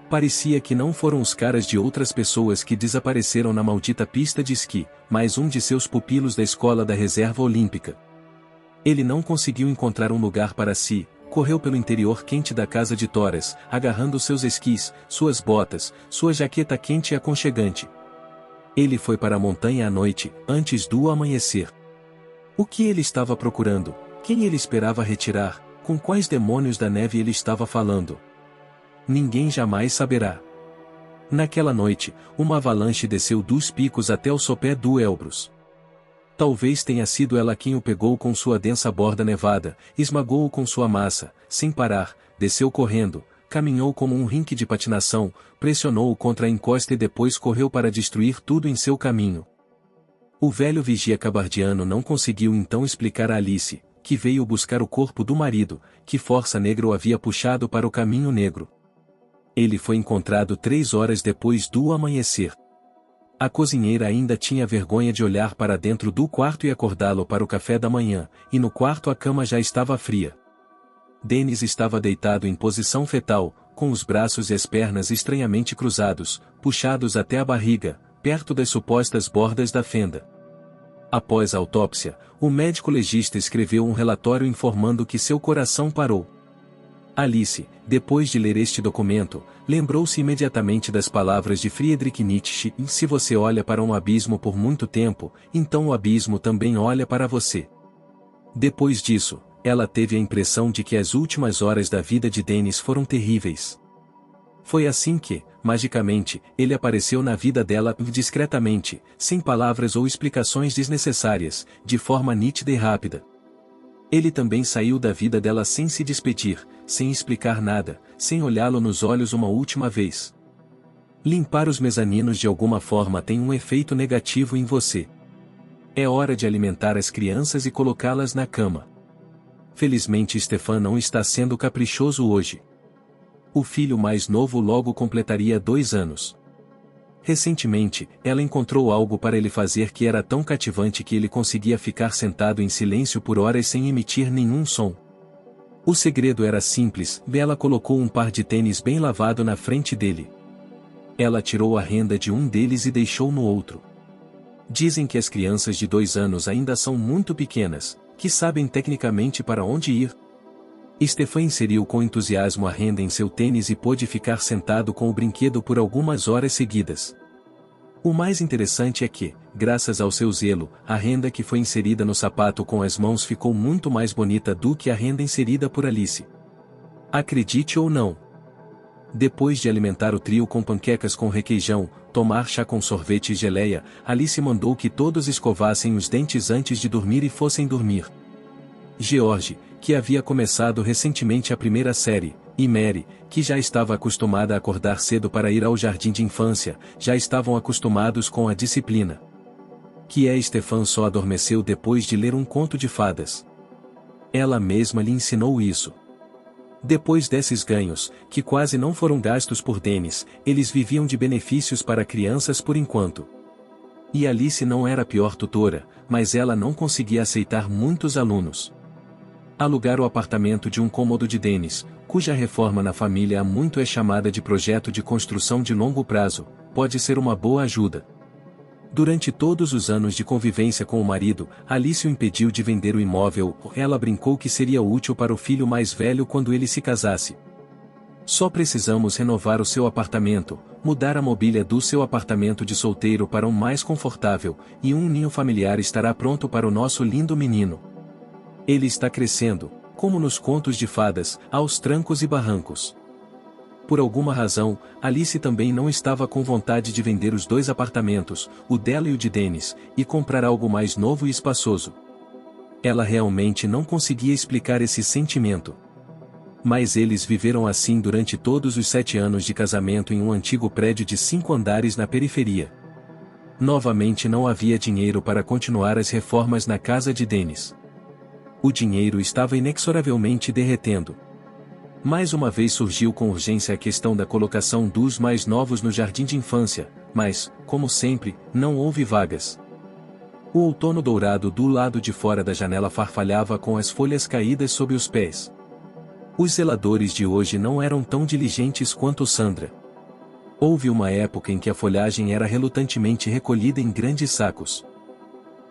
Parecia que não foram os caras de outras pessoas que desapareceram na maldita pista de esqui, mas um de seus pupilos da escola da reserva olímpica. Ele não conseguiu encontrar um lugar para si, correu pelo interior quente da casa de Toras, agarrando seus esquis, suas botas, sua jaqueta quente e aconchegante. Ele foi para a montanha à noite, antes do amanhecer. O que ele estava procurando? Quem ele esperava retirar? Com quais demônios da neve ele estava falando? Ninguém jamais saberá. Naquela noite, uma avalanche desceu dos picos até o sopé do Elbrus. Talvez tenha sido ela quem o pegou com sua densa borda nevada, esmagou-o com sua massa, sem parar, desceu correndo, caminhou como um rink de patinação, pressionou-o contra a encosta e depois correu para destruir tudo em seu caminho. O velho vigia kabardiano não conseguiu então explicar a Alice, que veio buscar o corpo do marido, que força negra o havia puxado para o caminho negro. Ele foi encontrado 3 horas depois do amanhecer. A cozinheira ainda tinha vergonha de olhar para dentro do quarto e acordá-lo para o café da manhã, e no quarto a cama já estava fria. Dennis estava deitado em posição fetal, com os braços e as pernas estranhamente cruzados, puxados até a barriga, perto das supostas bordas da fenda. Após a autópsia, o médico legista escreveu um relatório informando que seu coração parou. Alice, depois de ler este documento, lembrou-se imediatamente das palavras de Friedrich Nietzsche: se você olha para um abismo por muito tempo, então o abismo também olha para você. Depois disso, ela teve a impressão de que as últimas horas da vida de Dennis foram terríveis. Foi assim que, magicamente, ele apareceu na vida dela discretamente, sem palavras ou explicações desnecessárias, de forma nítida e rápida. Ele também saiu da vida dela sem se despedir, sem explicar nada, sem olhá-lo nos olhos uma última vez. Limpar os mezaninos de alguma forma tem um efeito negativo em você. É hora de alimentar as crianças e colocá-las na cama. Felizmente Stefan não está sendo caprichoso hoje. O filho mais novo logo completaria 2 anos. Recentemente, ela encontrou algo para ele fazer que era tão cativante que ele conseguia ficar sentado em silêncio por horas sem emitir nenhum som. O segredo era simples, Bella colocou um par de tênis bem lavado na frente dele. Ela tirou a renda de um deles e deixou no outro. Dizem que as crianças de 2 anos ainda são muito pequenas, que sabem tecnicamente para onde ir. Stefan inseriu com entusiasmo a renda em seu tênis e pôde ficar sentado com o brinquedo por algumas horas seguidas. O mais interessante é que, graças ao seu zelo, a renda que foi inserida no sapato com as mãos ficou muito mais bonita do que a renda inserida por Alice. Acredite ou não. Depois de alimentar o trio com panquecas com requeijão, tomar chá com sorvete e geleia, Alice mandou que todos escovassem os dentes antes de dormir e fossem dormir. George, que havia começado recentemente a primeira série, e Mary, que já estava acostumada a acordar cedo para ir ao jardim de infância, já estavam acostumados com a disciplina. Stefan só adormeceu depois de ler um conto de fadas. Ela mesma lhe ensinou isso. Depois desses ganhos, que quase não foram gastos por Dennis, eles viviam de benefícios para crianças por enquanto. E Alice não era a pior tutora, mas ela não conseguia aceitar muitos alunos. Alugar o apartamento de um cômodo de Dennis, cuja reforma na família há muito é chamada de projeto de construção de longo prazo, pode ser uma boa ajuda. Durante todos os anos de convivência com o marido, Alice o impediu de vender o imóvel, ela brincou que seria útil para o filho mais velho quando ele se casasse. Só precisamos renovar o seu apartamento, mudar a mobília do seu apartamento de solteiro para um mais confortável, e um ninho familiar estará pronto para o nosso lindo menino. Ele está crescendo, como nos contos de fadas, aos trancos e barrancos. Por alguma razão, Alice também não estava com vontade de vender os 2 apartamentos, o dela e o de Dennis, e comprar algo mais novo e espaçoso. Ela realmente não conseguia explicar esse sentimento. Mas eles viveram assim durante todos os 7 anos de casamento em um antigo prédio de 5 andares na periferia. Novamente não havia dinheiro para continuar as reformas na casa de Dennis. O dinheiro estava inexoravelmente derretendo. Mais uma vez surgiu com urgência a questão da colocação dos mais novos no jardim de infância, mas, como sempre, não houve vagas. O outono dourado do lado de fora da janela farfalhava com as folhas caídas sob os pés. Os zeladores de hoje não eram tão diligentes quanto Sandra. Houve uma época em que a folhagem era relutantemente recolhida em grandes sacos.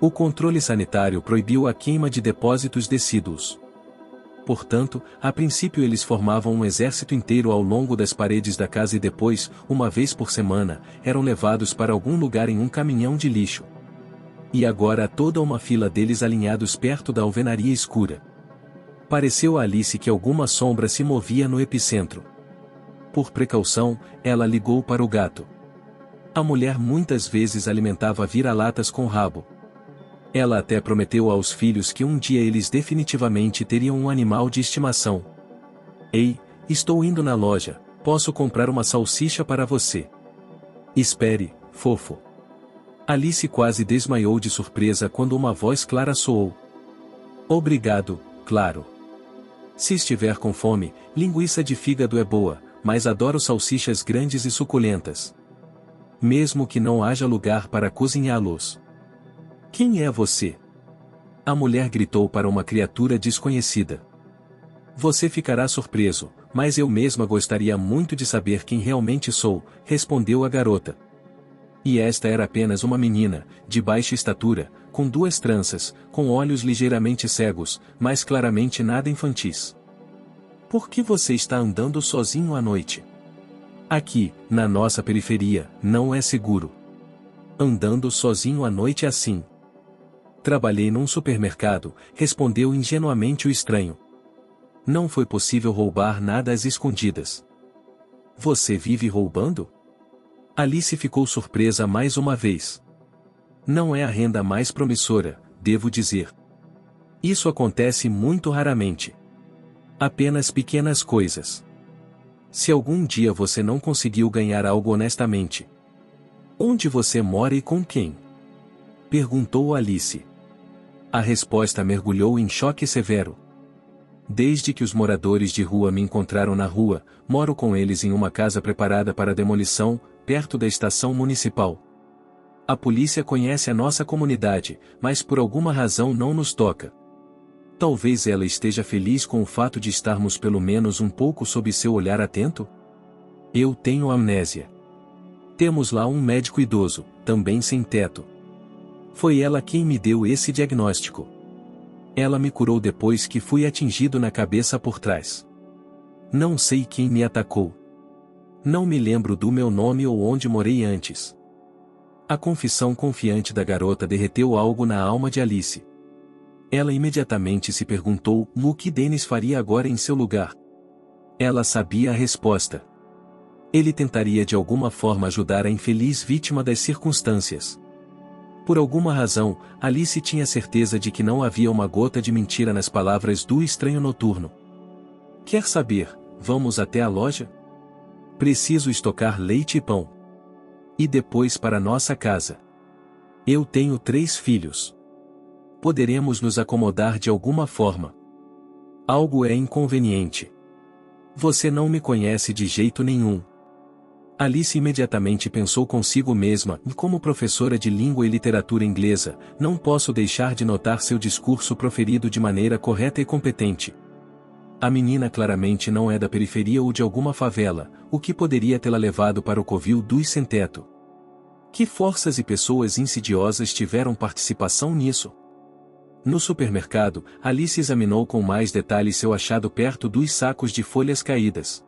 O controle sanitário proibiu a queima de depósitos decíduos. Portanto, a princípio eles formavam um exército inteiro ao longo das paredes da casa e depois, uma vez por semana, eram levados para algum lugar em um caminhão de lixo. E agora há toda uma fila deles alinhados perto da alvenaria escura. Pareceu a Alice que alguma sombra se movia no epicentro. Por precaução, ela ligou para o gato. A mulher muitas vezes alimentava vira-latas com rabo. Ela até prometeu aos filhos que um dia eles definitivamente teriam um animal de estimação. Ei, estou indo na loja, posso comprar uma salsicha para você? Espere, fofo. Alice quase desmaiou de surpresa quando uma voz clara soou. Obrigado, claro. Se estiver com fome, linguiça de fígado é boa, mas adoro salsichas grandes e suculentas. Mesmo que não haja lugar para cozinhá-los. Quem é você? A mulher gritou para uma criatura desconhecida. Você ficará surpreso, mas eu mesma gostaria muito de saber quem realmente sou, respondeu a garota. E esta era apenas uma menina, de baixa estatura, com 2 tranças, com olhos ligeiramente cegos, mas claramente nada infantis. Por que você está andando sozinho à noite? Aqui, na nossa periferia, não é seguro. Andando sozinho à noite assim. Trabalhei num supermercado, respondeu ingenuamente o estranho. Não foi possível roubar nada às escondidas. Você vive roubando? Alice ficou surpresa mais uma vez. Não é a renda mais promissora, devo dizer. Isso acontece muito raramente. Apenas pequenas coisas. Se algum dia você não conseguiu ganhar algo honestamente. Onde você mora e com quem? Perguntou Alice. A resposta mergulhou em choque severo. Desde que os moradores de rua me encontraram na rua, moro com eles em uma casa preparada para demolição, perto da estação municipal. A polícia conhece a nossa comunidade, mas por alguma razão não nos toca. Talvez ela esteja feliz com o fato de estarmos pelo menos um pouco sob seu olhar atento? Eu tenho amnésia. Temos lá um médico idoso, também sem teto. Foi ela quem me deu esse diagnóstico. Ela me curou depois que fui atingido na cabeça por trás. Não sei quem me atacou. Não me lembro do meu nome ou onde morei antes. A confissão confiante da garota derreteu algo na alma de Alice. Ela imediatamente se perguntou o que Dennis faria agora em seu lugar. Ela sabia a resposta. Ele tentaria de alguma forma ajudar a infeliz vítima das circunstâncias. Por alguma razão, Alice tinha certeza de que não havia uma gota de mentira nas palavras do estranho noturno. Quer saber, vamos até a loja? Preciso estocar leite e pão. E depois para nossa casa. Eu tenho 3 filhos. Poderemos nos acomodar de alguma forma. Algo é inconveniente. Você não me conhece de jeito nenhum. Alice imediatamente pensou consigo mesma, e como professora de língua e literatura inglesa, não posso deixar de notar seu discurso proferido de maneira correta e competente. A menina claramente não é da periferia ou de alguma favela, o que poderia tê-la levado para o covil dos sem-teto. Que forças e pessoas insidiosas tiveram participação nisso? No supermercado, Alice examinou com mais detalhe seu achado perto dos sacos de folhas caídas.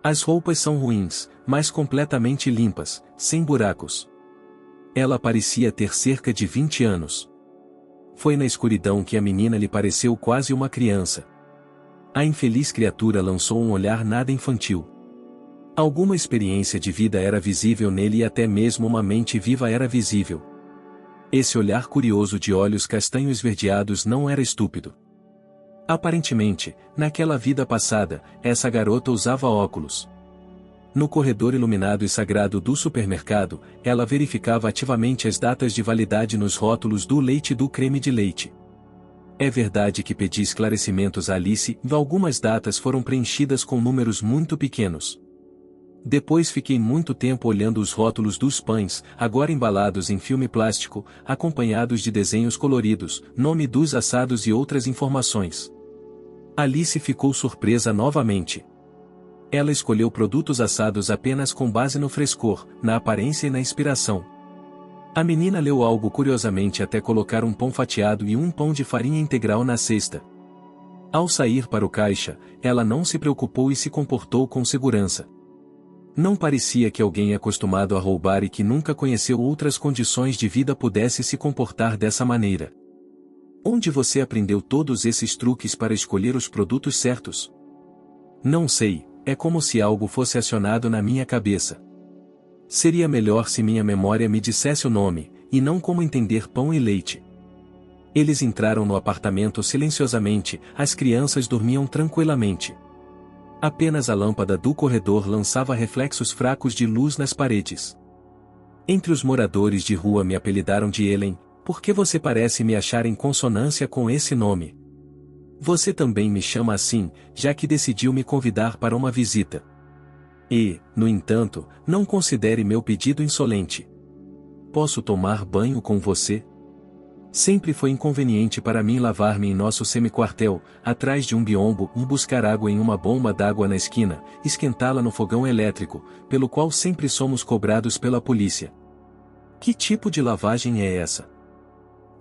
As roupas são ruins, mas completamente limpas, sem buracos. Ela parecia ter cerca de 20 anos. Foi na escuridão que a menina lhe pareceu quase uma criança. A infeliz criatura lançou um olhar nada infantil. Alguma experiência de vida era visível nele e até mesmo uma mente viva era visível. Esse olhar curioso de olhos castanho esverdeados não era estúpido. Aparentemente, naquela vida passada, essa garota usava óculos. No corredor iluminado e sagrado do supermercado, ela verificava ativamente as datas de validade nos rótulos do leite e do creme de leite. É verdade que pedi esclarecimentos a Alice e algumas datas foram preenchidas com números muito pequenos. Depois fiquei muito tempo olhando os rótulos dos pães, agora embalados em filme plástico, acompanhados de desenhos coloridos, nome dos assados e outras informações. Alice ficou surpresa novamente. Ela escolheu produtos assados apenas com base no frescor, na aparência e na inspiração. A menina leu algo curiosamente até colocar um pão fatiado e um pão de farinha integral na cesta. Ao sair para o caixa, ela não se preocupou e se comportou com segurança. Não parecia que alguém acostumado a roubar e que nunca conheceu outras condições de vida pudesse se comportar dessa maneira. Onde você aprendeu todos esses truques para escolher os produtos certos? Não sei, é como se algo fosse acionado na minha cabeça. Seria melhor se minha memória me dissesse o nome, e não como entender pão e leite. Eles entraram no apartamento silenciosamente, as crianças dormiam tranquilamente. Apenas a lâmpada do corredor lançava reflexos fracos de luz nas paredes. Entre os moradores de rua me apelidaram de Ellen, porque você parece me achar em consonância com esse nome. Você também me chama assim, já que decidiu me convidar para uma visita. E, no entanto, não considere meu pedido insolente. Posso tomar banho com você? Sempre foi inconveniente para mim lavar-me em nosso semi-quartel, atrás de um biombo, e buscar água em uma bomba d'água na esquina, esquentá-la no fogão elétrico, pelo qual sempre somos cobrados pela polícia. Que tipo de lavagem é essa?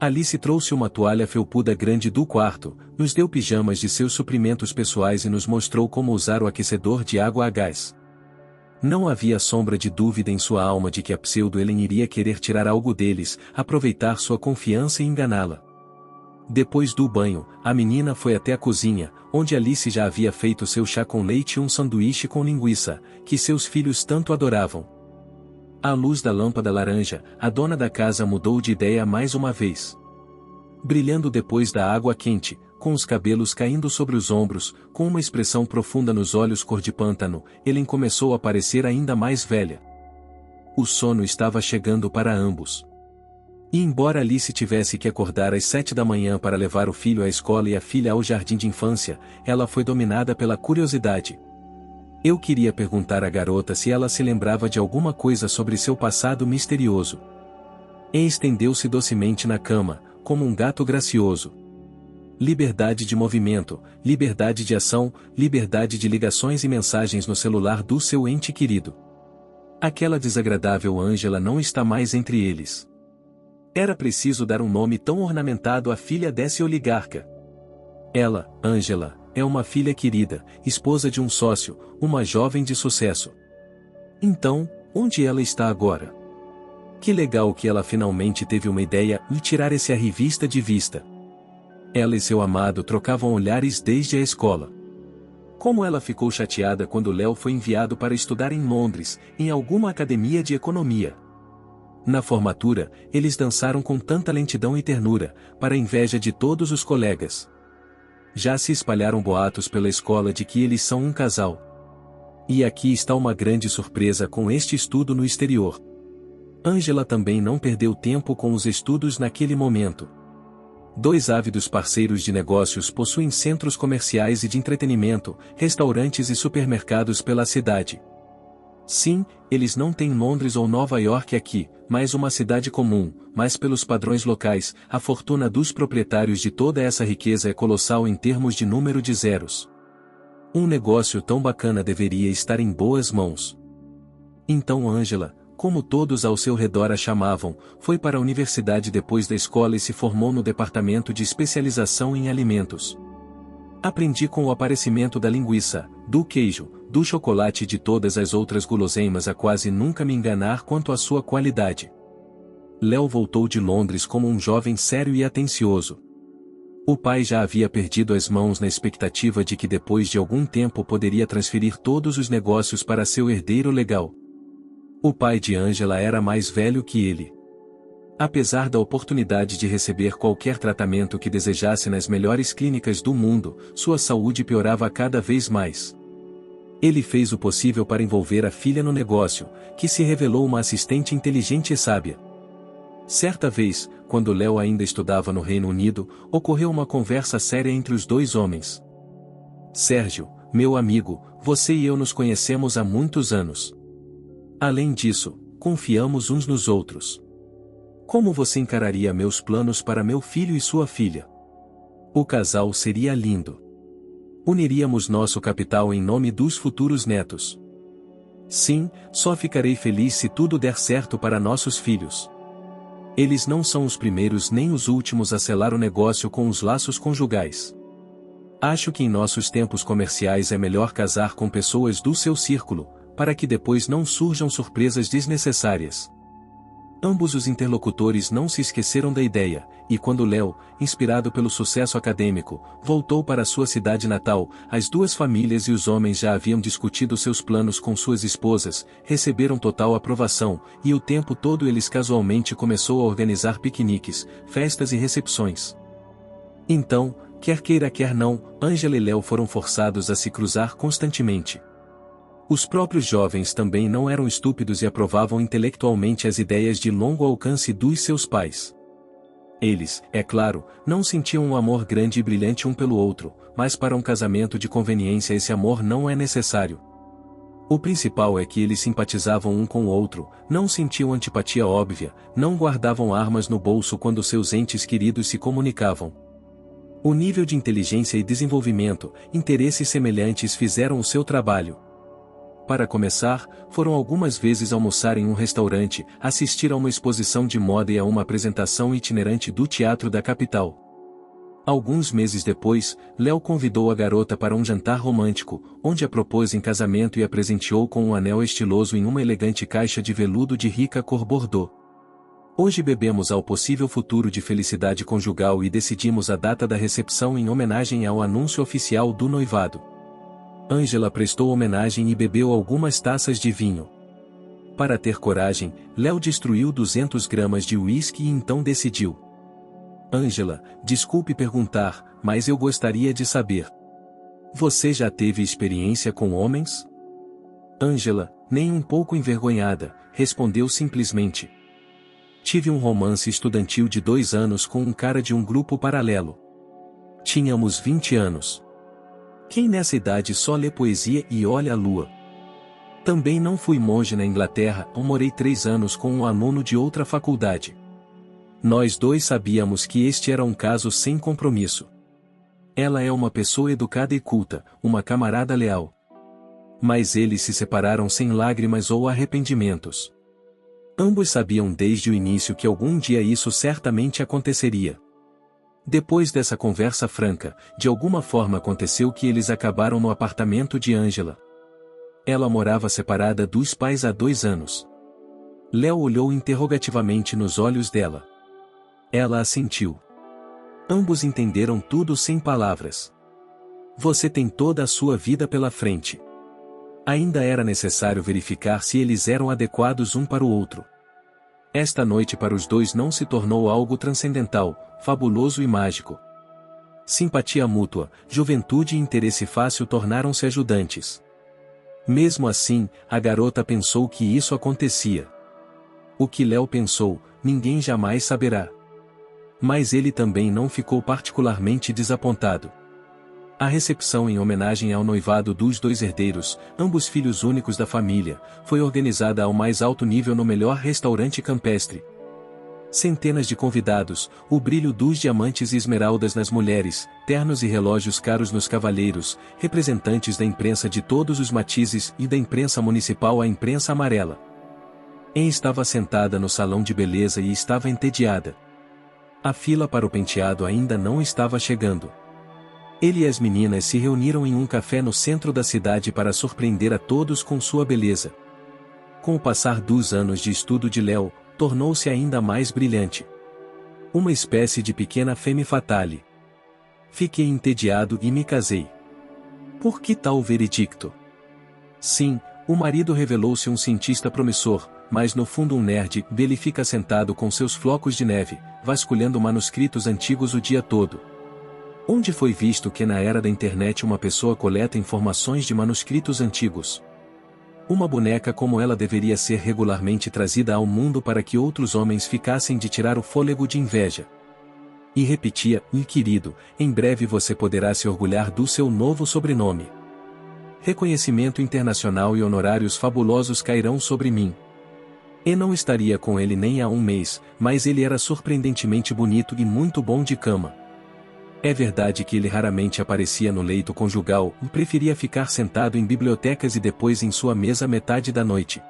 Alice trouxe uma toalha felpuda grande do quarto, nos deu pijamas de seus suprimentos pessoais e nos mostrou como usar o aquecedor de água a gás. Não havia sombra de dúvida em sua alma de que a pseudo-Helen iria querer tirar algo deles, aproveitar sua confiança e enganá-la. Depois do banho, a menina foi até a cozinha, onde Alice já havia feito seu chá com leite e um sanduíche com linguiça, que seus filhos tanto adoravam. À luz da lâmpada laranja, a dona da casa mudou de ideia mais uma vez. Brilhando depois da água quente, com os cabelos caindo sobre os ombros, com uma expressão profunda nos olhos cor de pântano, Helen começou a parecer ainda mais velha. O sono estava chegando para ambos. E embora Alice tivesse que acordar às 7 da manhã para levar o filho à escola e a filha ao jardim de infância, ela foi dominada pela curiosidade. Eu queria perguntar à garota se ela se lembrava de alguma coisa sobre seu passado misterioso. E estendeu-se docemente na cama, como um gato gracioso. Liberdade de movimento, liberdade de ação, liberdade de ligações e mensagens no celular do seu ente querido. Aquela desagradável Angela não está mais entre eles. Era preciso dar um nome tão ornamentado à filha desse oligarca. Ela, Angela, é uma filha querida, esposa de um sócio, uma jovem de sucesso. Então, onde ela está agora? Que legal que ela finalmente teve uma ideia e tirar esse a revista de vista. Ela e seu amado trocavam olhares desde a escola. Como ela ficou chateada quando Léo foi enviado para estudar em Londres, em alguma academia de economia. Na formatura, eles dançaram com tanta lentidão e ternura, para a inveja de todos os colegas. Já se espalharam boatos pela escola de que eles são um casal. E aqui está uma grande surpresa com este estudo no exterior. Angela também não perdeu tempo com os estudos naquele momento. Dois ávidos parceiros de negócios possuem centros comerciais e de entretenimento, restaurantes e supermercados pela cidade. Sim, eles não têm Londres ou Nova York aqui, mas uma cidade comum, mas pelos padrões locais, a fortuna dos proprietários de toda essa riqueza é colossal em termos de número de zeros. Um negócio tão bacana deveria estar em boas mãos. Então Angela, como todos ao seu redor a chamavam, foi para a universidade depois da escola e se formou no departamento de especialização em alimentos. Aprendi com o aparecimento da linguiça, do queijo, do chocolate e de todas as outras guloseimas a quase nunca me enganar quanto à sua qualidade. Léo voltou de Londres como um jovem sério e atencioso. O pai já havia perdido as mãos na expectativa de que depois de algum tempo poderia transferir todos os negócios para seu herdeiro legal. O pai de Angela era mais velho que ele. Apesar da oportunidade de receber qualquer tratamento que desejasse nas melhores clínicas do mundo, sua saúde piorava cada vez mais. Ele fez o possível para envolver a filha no negócio, que se revelou uma assistente inteligente e sábia. Certa vez, quando Léo ainda estudava no Reino Unido, ocorreu uma conversa séria entre os dois homens. Sérgio, meu amigo, você e eu nos conhecemos há muitos anos. Além disso, confiamos uns nos outros. Como você encararia meus planos para meu filho e sua filha? O casal seria lindo. Uniríamos nosso capital em nome dos futuros netos. Sim, só ficarei feliz se tudo der certo para nossos filhos. Eles não são os primeiros nem os últimos a selar o negócio com os laços conjugais. Acho que em nossos tempos comerciais é melhor casar com pessoas do seu círculo, para que depois não surjam surpresas desnecessárias. Ambos os interlocutores não se esqueceram da ideia, e quando Léo, inspirado pelo sucesso acadêmico, voltou para sua cidade natal, as duas famílias e os homens já haviam discutido seus planos com suas esposas, receberam total aprovação, e o tempo todo eles casualmente começou a organizar piqueniques, festas e recepções. Então, quer queira quer não, Angela e Léo foram forçados a se cruzar constantemente. Os próprios jovens também não eram estúpidos e aprovavam intelectualmente as ideias de longo alcance dos seus pais. Eles, é claro, não sentiam um amor grande e brilhante um pelo outro, mas para um casamento de conveniência esse amor não é necessário. O principal é que eles simpatizavam um com o outro, não sentiam antipatia óbvia, não guardavam armas no bolso quando seus entes queridos se comunicavam. O nível de inteligência e desenvolvimento, interesses semelhantes fizeram o seu trabalho. Para começar, foram algumas vezes almoçar em um restaurante, assistir a uma exposição de moda e a uma apresentação itinerante do teatro da capital. Alguns meses depois, Léo convidou a garota para um jantar romântico, onde a propôs em casamento e a presenteou com um anel estiloso em uma elegante caixa de veludo de rica cor bordô. Hoje bebemos ao possível futuro de felicidade conjugal e decidimos a data da recepção em homenagem ao anúncio oficial do noivado. Ângela prestou homenagem e bebeu algumas taças de vinho. Para ter coragem, Léo destruiu 200 gramas de uísque e então decidiu. Ângela, desculpe perguntar, mas eu gostaria de saber. Você já teve experiência com homens? Ângela, nem um pouco envergonhada, respondeu simplesmente. Tive um romance estudantil de 2 anos com um cara de um grupo paralelo. Tínhamos 20 anos. Quem nessa idade só lê poesia e olha a lua? Também não fui monge na Inglaterra, ou morei 3 anos com um aluno de outra faculdade. Nós dois sabíamos que este era um caso sem compromisso. Ela é uma pessoa educada e culta, uma camarada leal. Mas eles se separaram sem lágrimas ou arrependimentos. Ambos sabiam desde o início que algum dia isso certamente aconteceria. Depois dessa conversa franca, de alguma forma aconteceu que eles acabaram no apartamento de Ângela. Ela morava separada dos pais há 2 anos. Léo olhou interrogativamente nos olhos dela. Ela assentiu. Ambos entenderam tudo sem palavras. Você tem toda a sua vida pela frente. Ainda era necessário verificar se eles eram adequados um para o outro. Esta noite para os dois não se tornou algo transcendental, fabuloso e mágico. Simpatia mútua, juventude e interesse fácil tornaram-se ajudantes. Mesmo assim, a garota pensou que isso acontecia. O que Léo pensou, ninguém jamais saberá. Mas ele também não ficou particularmente desapontado. A recepção em homenagem ao noivado dos 2 herdeiros, ambos filhos únicos da família, foi organizada ao mais alto nível no melhor restaurante campestre. Centenas de convidados, o brilho dos diamantes e esmeraldas nas mulheres, ternos e relógios caros nos cavalheiros, representantes da imprensa de todos os matizes e da imprensa municipal à imprensa amarela. Anne estava sentada no salão de beleza e estava entediada. A fila para o penteado ainda não estava chegando. Ele e as meninas se reuniram em um café no centro da cidade para surpreender a todos com sua beleza. Com o passar dos anos de estudo de Léo, tornou-se ainda mais brilhante. Uma espécie de pequena femme fatale. Fiquei entediado e me casei. Por que tal veredicto? Sim, o marido revelou-se um cientista promissor, mas no fundo um nerd. Ele fica sentado com seus flocos de neve, vasculhando manuscritos antigos o dia todo. Onde foi visto que na era da internet uma pessoa coleta informações de manuscritos antigos? Uma boneca como ela deveria ser regularmente trazida ao mundo para que outros homens ficassem de tirar o fôlego de inveja. E repetia, querido, em breve você poderá se orgulhar do seu novo sobrenome. Reconhecimento internacional e honorários fabulosos cairão sobre mim. E não estaria com ele nem há 1 mês, mas ele era surpreendentemente bonito e muito bom de cama. É verdade que ele raramente aparecia no leito conjugal e preferia ficar sentado em bibliotecas e depois em sua mesa metade da noite.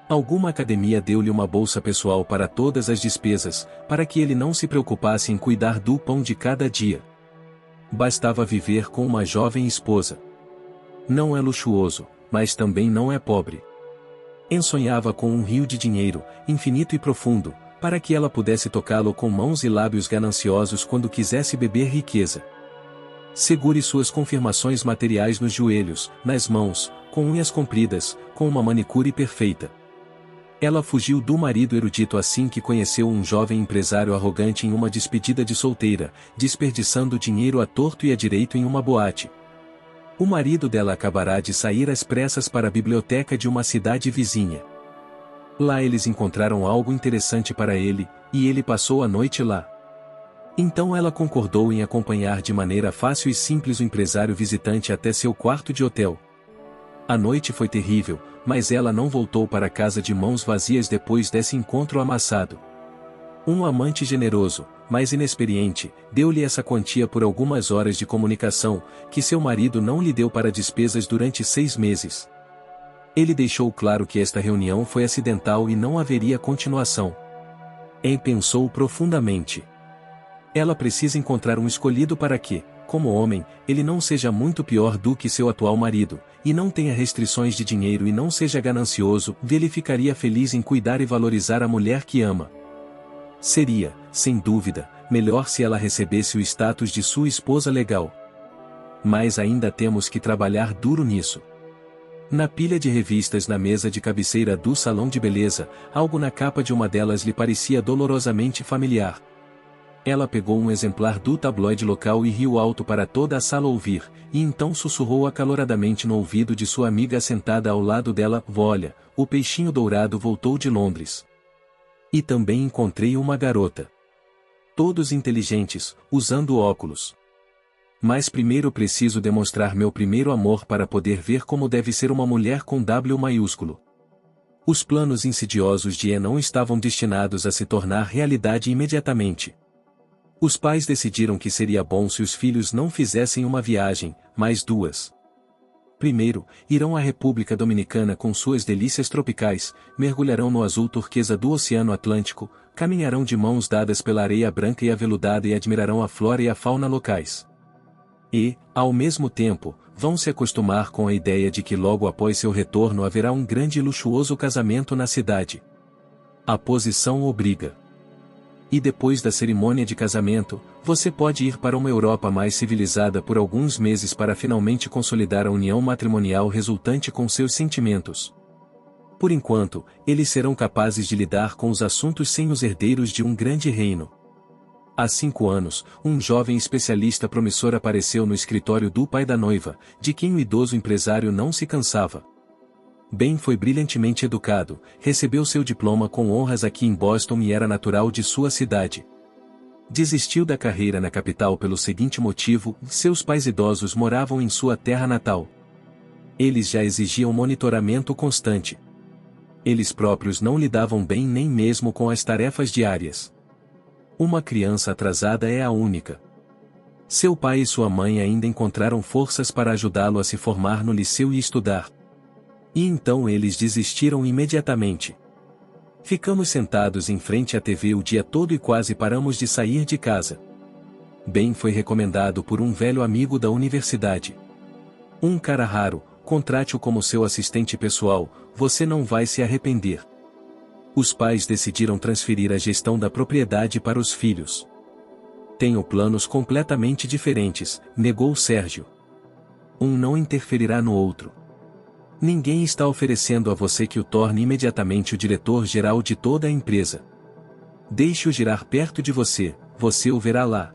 Alguma academia deu-lhe uma bolsa pessoal para todas as despesas, para que ele não se preocupasse em cuidar do pão de cada dia. Bastava viver com uma jovem esposa. Não é luxuoso, mas também não é pobre. Ensonhava com um rio de dinheiro, infinito e profundo, para que ela pudesse tocá-lo com mãos e lábios gananciosos quando quisesse beber riqueza. Segure suas confirmações materiais nos joelhos, nas mãos, com unhas compridas, com uma manicure perfeita. Ela fugiu do marido erudito assim que conheceu um jovem empresário arrogante em uma despedida de solteira, desperdiçando dinheiro à torto e à direito em uma boate. O marido dela acabará de sair às pressas para a biblioteca de uma cidade vizinha. Lá eles encontraram algo interessante para ele, e ele passou a noite lá. Então ela concordou em acompanhar de maneira fácil e simples o empresário visitante até seu quarto de hotel. A noite foi terrível, mas ela não voltou para casa de mãos vazias depois desse encontro amassado. Um amante generoso, mas inexperiente, deu-lhe essa quantia por algumas horas de comunicação, que seu marido não lhe deu para despesas durante 6 meses. Ele deixou claro que esta reunião foi acidental e não haveria continuação. Anne pensou profundamente. Ela precisa encontrar um escolhido para que, como homem, ele não seja muito pior do que seu atual marido, e não tenha restrições de dinheiro e não seja ganancioso. Ele ficaria feliz em cuidar e valorizar a mulher que ama. Seria, sem dúvida, melhor se ela recebesse o status de sua esposa legal. Mas ainda temos que trabalhar duro nisso. Na pilha de revistas na mesa de cabeceira do salão de beleza, algo na capa de uma delas lhe parecia dolorosamente familiar. Ela pegou um exemplar do tabloide local e riu alto para toda a sala ouvir, e então sussurrou acaloradamente no ouvido de sua amiga sentada ao lado dela: "Olha, o peixinho dourado voltou de Londres. E também encontrei uma garota. Todos inteligentes, usando óculos. Mas primeiro preciso demonstrar meu primeiro amor para poder ver como deve ser uma mulher com W maiúsculo." Os planos insidiosos de E não estavam destinados a se tornar realidade imediatamente. Os pais decidiram que seria bom se os filhos não fizessem uma viagem, mas duas. Primeiro, irão à República Dominicana com suas delícias tropicais, mergulharão no azul turquesa do Oceano Atlântico, caminharão de mãos dadas pela areia branca e aveludada e admirarão a flora e a fauna locais. E, ao mesmo tempo, vão se acostumar com a ideia de que logo após seu retorno haverá um grande e luxuoso casamento na cidade. A posição obriga. E depois da cerimônia de casamento, você pode ir para uma Europa mais civilizada por alguns meses para finalmente consolidar a união matrimonial resultante com seus sentimentos. Por enquanto, eles serão capazes de lidar com os assuntos sem os herdeiros de um grande reino. Há 5 anos, um jovem especialista promissor apareceu no escritório do pai da noiva, de quem o idoso empresário não se cansava. Ben foi brilhantemente educado, recebeu seu diploma com honras aqui em Boston e era natural de sua cidade. Desistiu da carreira na capital pelo seguinte motivo: seus pais idosos moravam em sua terra natal. Eles já exigiam monitoramento constante. Eles próprios não lidavam bem nem mesmo com as tarefas diárias. Uma criança atrasada é a única. Seu pai e sua mãe ainda encontraram forças para ajudá-lo a se formar no liceu e estudar. E então eles desistiram imediatamente. Ficamos sentados em frente à TV o dia todo e quase paramos de sair de casa. Ben foi recomendado por um velho amigo da universidade. Um cara raro, contrate-o como seu assistente pessoal, você não vai se arrepender. Os pais decidiram transferir a gestão da propriedade para os filhos. Tenho planos completamente diferentes, negou Sérgio. Um não interferirá no outro. Ninguém está oferecendo a você que o torne imediatamente o diretor-geral de toda a empresa. Deixe-o girar perto de você, você o verá lá.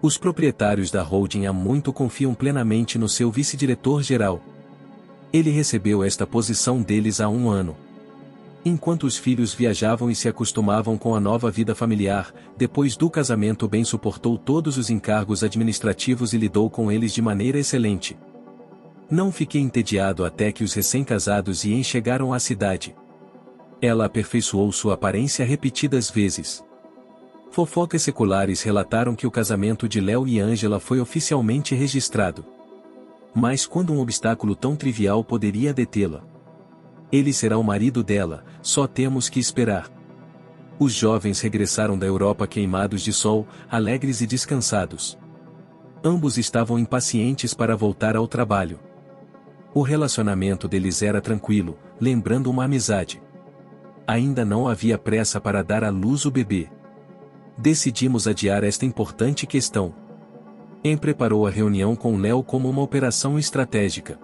Os proprietários da holding há muito confiam plenamente no seu vice-diretor-geral. Ele recebeu esta posição deles há 1 ano. Enquanto os filhos viajavam e se acostumavam com a nova vida familiar, depois do casamento Ben suportou todos os encargos administrativos e lidou com eles de maneira excelente. Não fiquei entediado até que os recém-casados Ian chegaram à cidade. Ela aperfeiçoou sua aparência repetidas vezes. Fofocas seculares relataram que o casamento de Léo e Angela foi oficialmente registrado. Mas quando um obstáculo tão trivial poderia detê-la? Ele será o marido dela, só temos que esperar. Os jovens regressaram da Europa queimados de sol, alegres e descansados. Ambos estavam impacientes para voltar ao trabalho. O relacionamento deles era tranquilo, lembrando uma amizade. Ainda não havia pressa para dar à luz o bebê. Decidimos adiar esta importante questão. Em preparou a reunião com Léo como uma operação estratégica.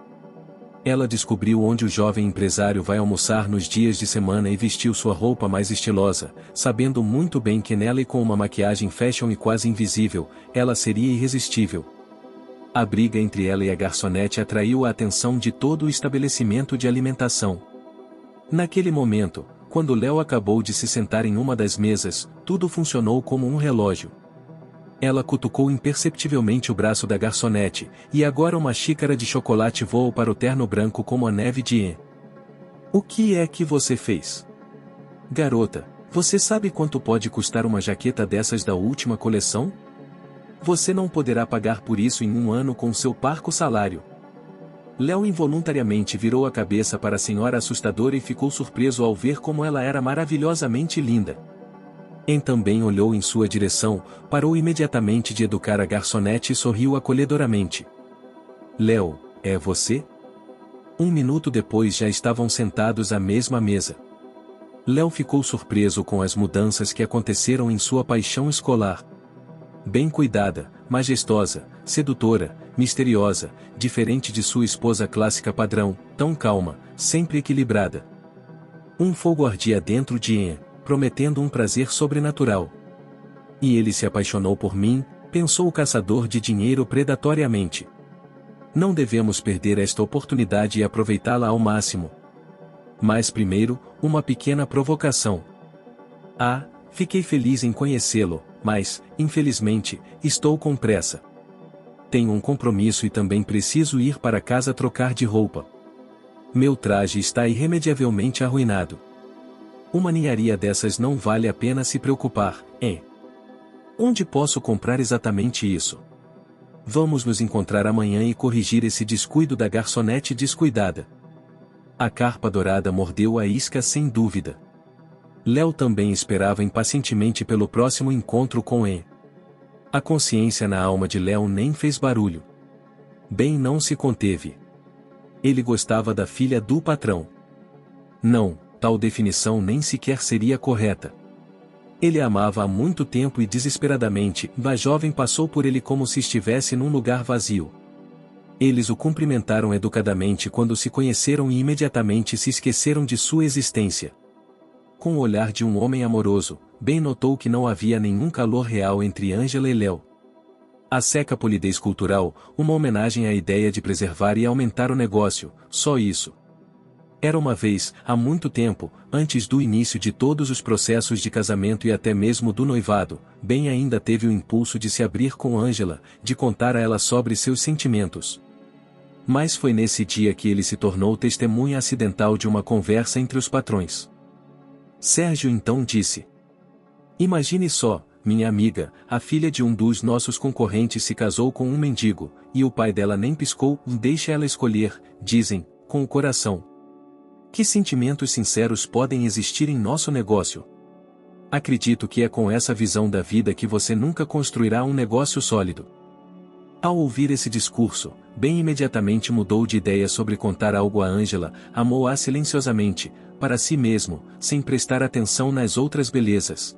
Ela descobriu onde o jovem empresário vai almoçar nos dias de semana e vestiu sua roupa mais estilosa, sabendo muito bem que nela e com uma maquiagem fashion e quase invisível, ela seria irresistível. A briga entre ela e a garçonete atraiu a atenção de todo o estabelecimento de alimentação. Naquele momento, quando Léo acabou de se sentar em uma das mesas, tudo funcionou como um relógio. Ela cutucou imperceptivelmente o braço da garçonete, e agora uma xícara de chocolate voou para o terno branco como a neve de Ian. O que é que você fez? Garota, você sabe quanto pode custar uma jaqueta dessas da última coleção? Você não poderá pagar por isso em 1 ano com seu parco salário. Léo involuntariamente virou a cabeça para a senhora assustadora e ficou surpreso ao ver como ela era maravilhosamente linda. Em também olhou em sua direção, parou imediatamente de educar a garçonete e sorriu acolhedoramente. Léo, é você? Um minuto depois já estavam sentados à mesma mesa. Léo ficou surpreso com as mudanças que aconteceram em sua paixão escolar. Bem cuidada, majestosa, sedutora, misteriosa, diferente de sua esposa clássica padrão, tão calma, sempre equilibrada. Um fogo ardia dentro de Anne, prometendo um prazer sobrenatural. E ele se apaixonou por mim, pensou o caçador de dinheiro predatoriamente. Não devemos perder esta oportunidade e aproveitá-la ao máximo. Mas primeiro, uma pequena provocação. Ah, fiquei feliz em conhecê-lo, mas, infelizmente, estou com pressa. Tenho um compromisso e também preciso ir para casa trocar de roupa. Meu traje está irremediavelmente arruinado. Uma ninharia dessas não vale a pena se preocupar, hein? Onde posso comprar exatamente isso? Vamos nos encontrar amanhã e corrigir esse descuido da garçonete descuidada. A carpa dourada mordeu a isca sem dúvida. Léo também esperava impacientemente pelo próximo encontro com Anne. A consciência na alma de Léo nem fez barulho. Bem não se conteve. Ele gostava da filha do patrão. Não, tal definição nem sequer seria correta. Ele a amava há muito tempo e desesperadamente, a jovem passou por ele como se estivesse num lugar vazio. Eles o cumprimentaram educadamente quando se conheceram e imediatamente se esqueceram de sua existência. Com o olhar de um homem amoroso, Ben notou que não havia nenhum calor real entre Angela e Léo. A seca polidez cultural, uma homenagem à ideia de preservar e aumentar o negócio, só isso. Era uma vez, há muito tempo, antes do início de todos os processos de casamento e até mesmo do noivado, Ben ainda teve o impulso de se abrir com Angela, de contar a ela sobre seus sentimentos. Mas foi nesse dia que ele se tornou testemunha acidental de uma conversa entre os patrões. Sérgio então disse: "Imagine só, minha amiga, a filha de um dos nossos concorrentes se casou com um mendigo, e o pai dela nem piscou, deixa ela escolher, dizem, com o coração. Que sentimentos sinceros podem existir em nosso negócio? Acredito que é com essa visão da vida que você nunca construirá um negócio sólido." Ao ouvir esse discurso, Ben imediatamente mudou de ideia sobre contar algo a Angela, amou-a silenciosamente, para si mesmo, sem prestar atenção nas outras belezas.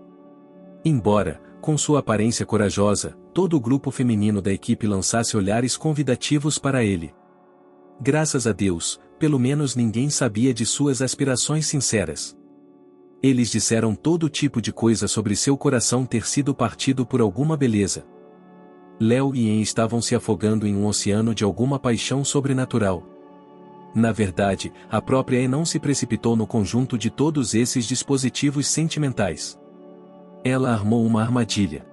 Embora, com sua aparência corajosa, todo o grupo feminino da equipe lançasse olhares convidativos para ele. Graças a Deus, pelo menos ninguém sabia de suas aspirações sinceras. Eles disseram todo tipo de coisa sobre seu coração ter sido partido por alguma beleza. Léo e Anne estavam se afogando em um oceano de alguma paixão sobrenatural. Na verdade, a própria Anne não se precipitou no conjunto de todos esses dispositivos sentimentais. Ela armou uma armadilha.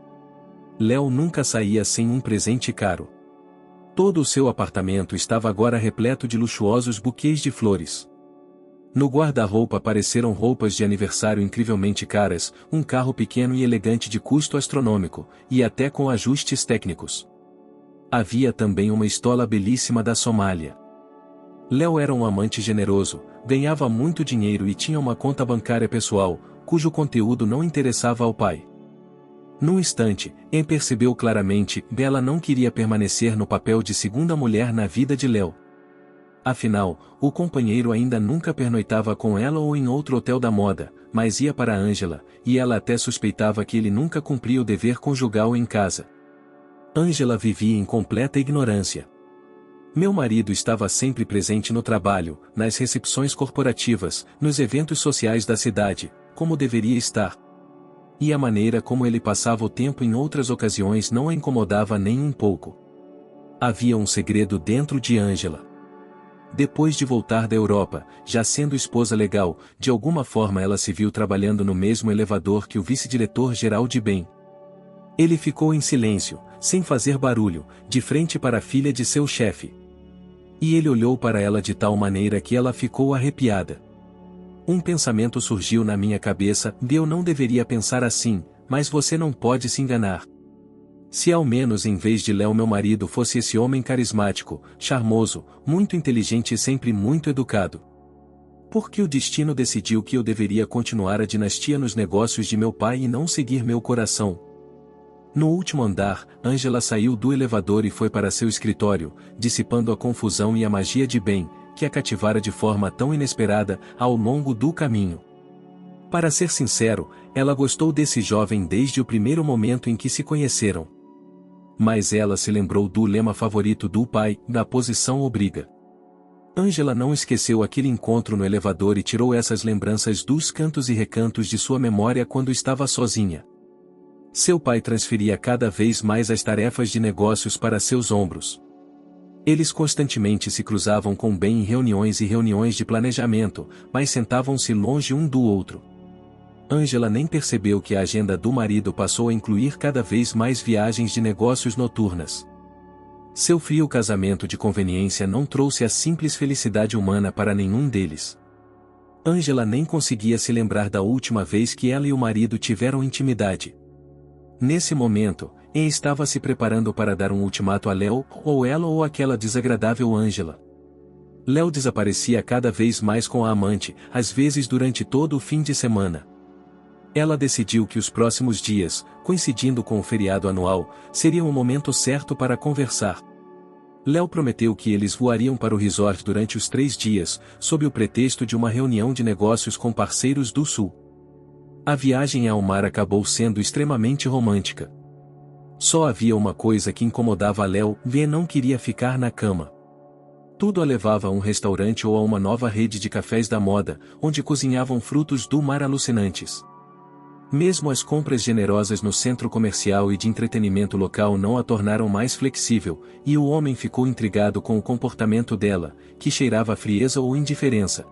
Léo nunca saía sem um presente caro. Todo o seu apartamento estava agora repleto de luxuosos buquês de flores. No guarda-roupa apareceram roupas de aniversário incrivelmente caras, um carro pequeno e elegante de custo astronômico, e até com ajustes técnicos. Havia também uma estola belíssima da Somália. Léo era um amante generoso, ganhava muito dinheiro e tinha uma conta bancária pessoal, cujo conteúdo não interessava ao pai. Num instante, Anne percebeu claramente que ela não queria permanecer no papel de segunda mulher na vida de Léo. Afinal, o companheiro ainda nunca pernoitava com ela ou em outro hotel da moda, mas ia para Angela, e ela até suspeitava que ele nunca cumpria o dever conjugal em casa. Angela vivia em completa ignorância. Meu marido estava sempre presente no trabalho, nas recepções corporativas, nos eventos sociais da cidade, como deveria estar. E a maneira como ele passava o tempo em outras ocasiões não a incomodava nem um pouco. Havia um segredo dentro de Angela. Depois de voltar da Europa, já sendo esposa legal, de alguma forma ela se viu trabalhando no mesmo elevador que o vice-diretor-geral de Ben. Ele ficou em silêncio, sem fazer barulho, de frente para a filha de seu chefe. E ele olhou para ela de tal maneira que ela ficou arrepiada. Um pensamento surgiu na minha cabeça: eu não deveria pensar assim, mas você não pode se enganar. Se ao menos em vez de Léo meu marido fosse esse homem carismático, charmoso, muito inteligente e sempre muito educado. Porque o destino decidiu que eu deveria continuar a dinastia nos negócios de meu pai e não seguir meu coração. No último andar, Angela saiu do elevador e foi para seu escritório, dissipando a confusão e a magia de Ben, que a cativara de forma tão inesperada, ao longo do caminho. Para ser sincero, ela gostou desse jovem desde o primeiro momento em que se conheceram. Mas ela se lembrou do lema favorito do pai, da posição obriga. Angela não esqueceu aquele encontro no elevador e tirou essas lembranças dos cantos e recantos de sua memória quando estava sozinha. Seu pai transferia cada vez mais as tarefas de negócios para seus ombros. Eles constantemente se cruzavam com Ben em reuniões e reuniões de planejamento, mas sentavam-se longe um do outro. Angela nem percebeu que a agenda do marido passou a incluir cada vez mais viagens de negócios noturnas. Seu frio casamento de conveniência não trouxe a simples felicidade humana para nenhum deles. Angela nem conseguia se lembrar da última vez que ela e o marido tiveram intimidade. Nesse momento, ele estava se preparando para dar um ultimato a Léo, ou ela ou aquela desagradável Angela. Léo desaparecia cada vez mais com a amante, às vezes durante todo o fim de semana. Ela decidiu que os próximos dias, coincidindo com o feriado anual, seriam o momento certo para conversar. Léo prometeu que eles voariam para o resort durante os 3 dias, sob o pretexto de uma reunião de negócios com parceiros do Sul. A viagem ao mar acabou sendo extremamente romântica. Só havia uma coisa que incomodava Léo: V não queria ficar na cama. Tudo a levava a um restaurante ou a uma nova rede de cafés da moda, onde cozinhavam frutos do mar alucinantes. Mesmo as compras generosas no centro comercial e de entretenimento local não a tornaram mais flexível, e o homem ficou intrigado com o comportamento dela, que cheirava a frieza ou indiferença.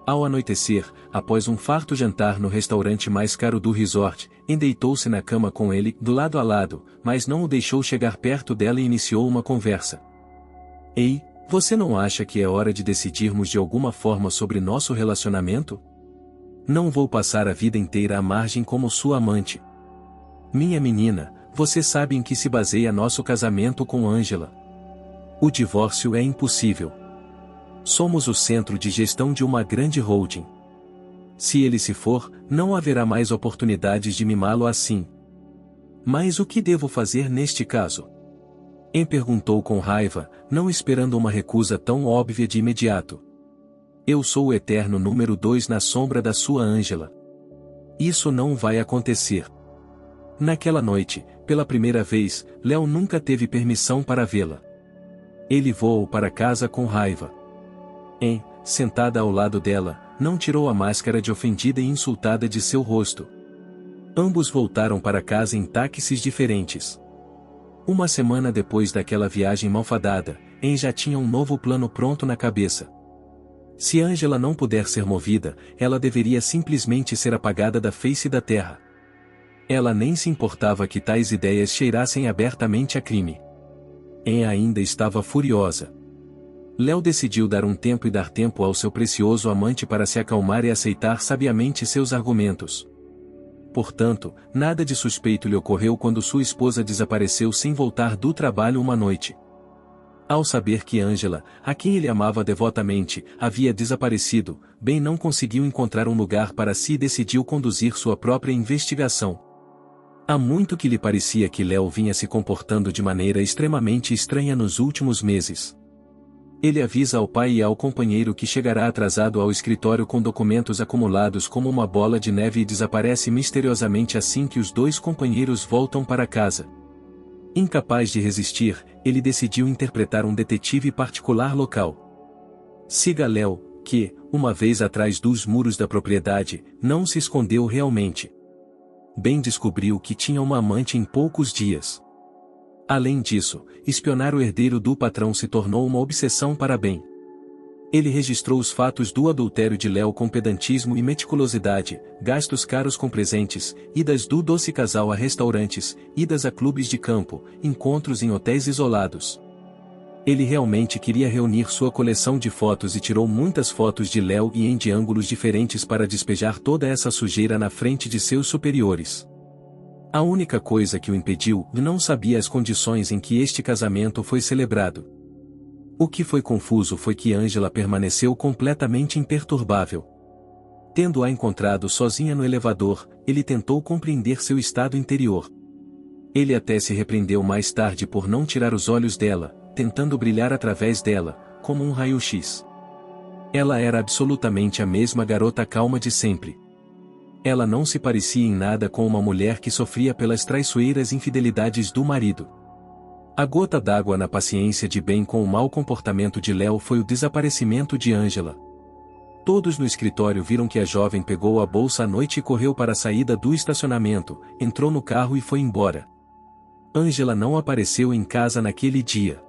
Ao anoitecer, após um farto jantar no restaurante mais caro do resort, endeitou-se na cama com ele, do lado a lado, mas não o deixou chegar perto dela e iniciou uma conversa. Ei, você não acha que é hora de decidirmos de alguma forma sobre nosso relacionamento? Não vou passar a vida inteira à margem como sua amante. Minha menina, você sabe em que se baseia nosso casamento com Angela. O divórcio é impossível. Somos o centro de gestão de uma grande holding. Se ele se for, não haverá mais oportunidades de mimá-lo assim. Mas o que devo fazer neste caso? Em perguntou com raiva, não esperando uma recusa tão óbvia de imediato. Eu sou o eterno número 2 na sombra da sua Angela. Isso não vai acontecer. Naquela noite, pela primeira vez, Léo nunca teve permissão para vê-la. Ele voou para casa com raiva. Sentada ao lado dela, não tirou a máscara de ofendida e insultada de seu rosto. Ambos voltaram para casa em táxis diferentes. Uma semana depois daquela viagem malfadada, já tinha um novo plano pronto na cabeça. Se Angela não puder ser movida, ela deveria simplesmente ser apagada da face da terra. Ela nem se importava que tais ideias cheirassem abertamente a crime. Ainda estava furiosa. Léo decidiu dar um tempo e dar tempo ao seu precioso amante para se acalmar e aceitar sabiamente seus argumentos. Portanto, nada de suspeito lhe ocorreu quando sua esposa desapareceu sem voltar do trabalho uma noite. Ao saber que Angela, a quem ele amava devotamente, havia desaparecido, Ben não conseguiu encontrar um lugar para si e decidiu conduzir sua própria investigação. Há muito que lhe parecia que Léo vinha se comportando de maneira extremamente estranha nos últimos meses. Ele avisa ao pai e ao companheiro que chegará atrasado ao escritório com documentos acumulados como uma bola de neve e desaparece misteriosamente assim que os 2 companheiros voltam para casa. Incapaz de resistir, ele decidiu interpretar um detetive particular local. Siga Léo, que, uma vez atrás dos muros da propriedade, não se escondeu realmente. Ben descobriu que tinha uma amante em poucos dias. Além disso, espionar o herdeiro do patrão se tornou uma obsessão para Ben. Ele registrou os fatos do adultério de Léo com pedantismo e meticulosidade, gastos caros com presentes, idas do doce casal a restaurantes, idas a clubes de campo, encontros em hotéis isolados. Ele realmente queria reunir sua coleção de fotos e tirou muitas fotos de Léo e de ângulos diferentes para despejar toda essa sujeira na frente de seus superiores. A única coisa que o impediu, não sabia as condições em que este casamento foi celebrado. O que foi confuso foi que Angela permaneceu completamente imperturbável. Tendo-a encontrado sozinha no elevador, ele tentou compreender seu estado interior. Ele até se repreendeu mais tarde por não tirar os olhos dela, tentando brilhar através dela, como um raio-x. Ela era absolutamente a mesma garota calma de sempre. Ela não se parecia em nada com uma mulher que sofria pelas traiçoeiras infidelidades do marido. A gota d'água na paciência de Ben com o mau comportamento de Léo foi o desaparecimento de Angela. Todos no escritório viram que a jovem pegou a bolsa à noite e correu para a saída do estacionamento, entrou no carro e foi embora. Angela não apareceu em casa naquele dia.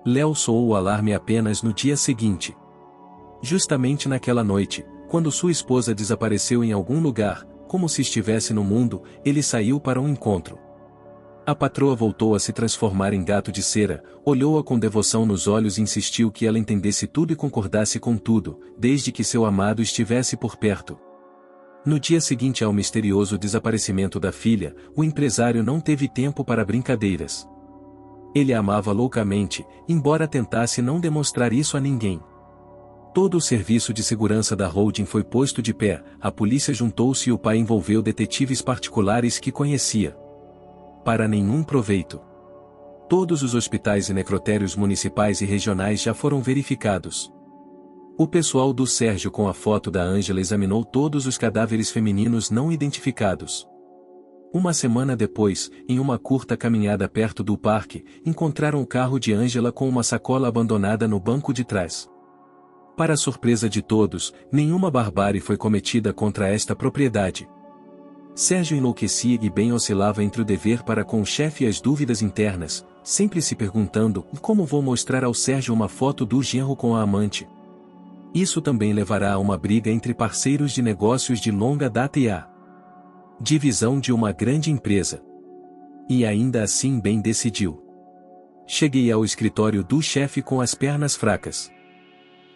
Léo soou o alarme apenas no dia seguinte. Justamente naquela noite, quando sua esposa desapareceu em algum lugar, como se estivesse no mundo, ele saiu para um encontro. A patroa voltou a se transformar em gato de cera, olhou-a com devoção nos olhos e insistiu que ela entendesse tudo e concordasse com tudo, desde que seu amado estivesse por perto. No dia seguinte ao misterioso desaparecimento da filha, o empresário não teve tempo para brincadeiras. Ele a amava loucamente, embora tentasse não demonstrar isso a ninguém. Todo o serviço de segurança da holding foi posto de pé, a polícia juntou-se e o pai envolveu detetives particulares que conhecia. Para nenhum proveito. Todos os hospitais e necrotérios municipais e regionais já foram verificados. O pessoal do Sérgio com a foto da Angela examinou todos os cadáveres femininos não identificados. Uma semana depois, em uma curta caminhada perto do parque, encontraram o carro de Angela com uma sacola abandonada no banco de trás. Para a surpresa de todos, nenhuma barbárie foi cometida contra esta propriedade. Sérgio enlouquecia e Ben oscilava entre o dever para com o chefe e as dúvidas internas, sempre se perguntando: como vou mostrar ao Sérgio uma foto do genro com a amante? Isso também levará a uma briga entre parceiros de negócios de longa data e a divisão de uma grande empresa. E ainda assim Ben decidiu. Cheguei ao escritório do chefe com as pernas fracas.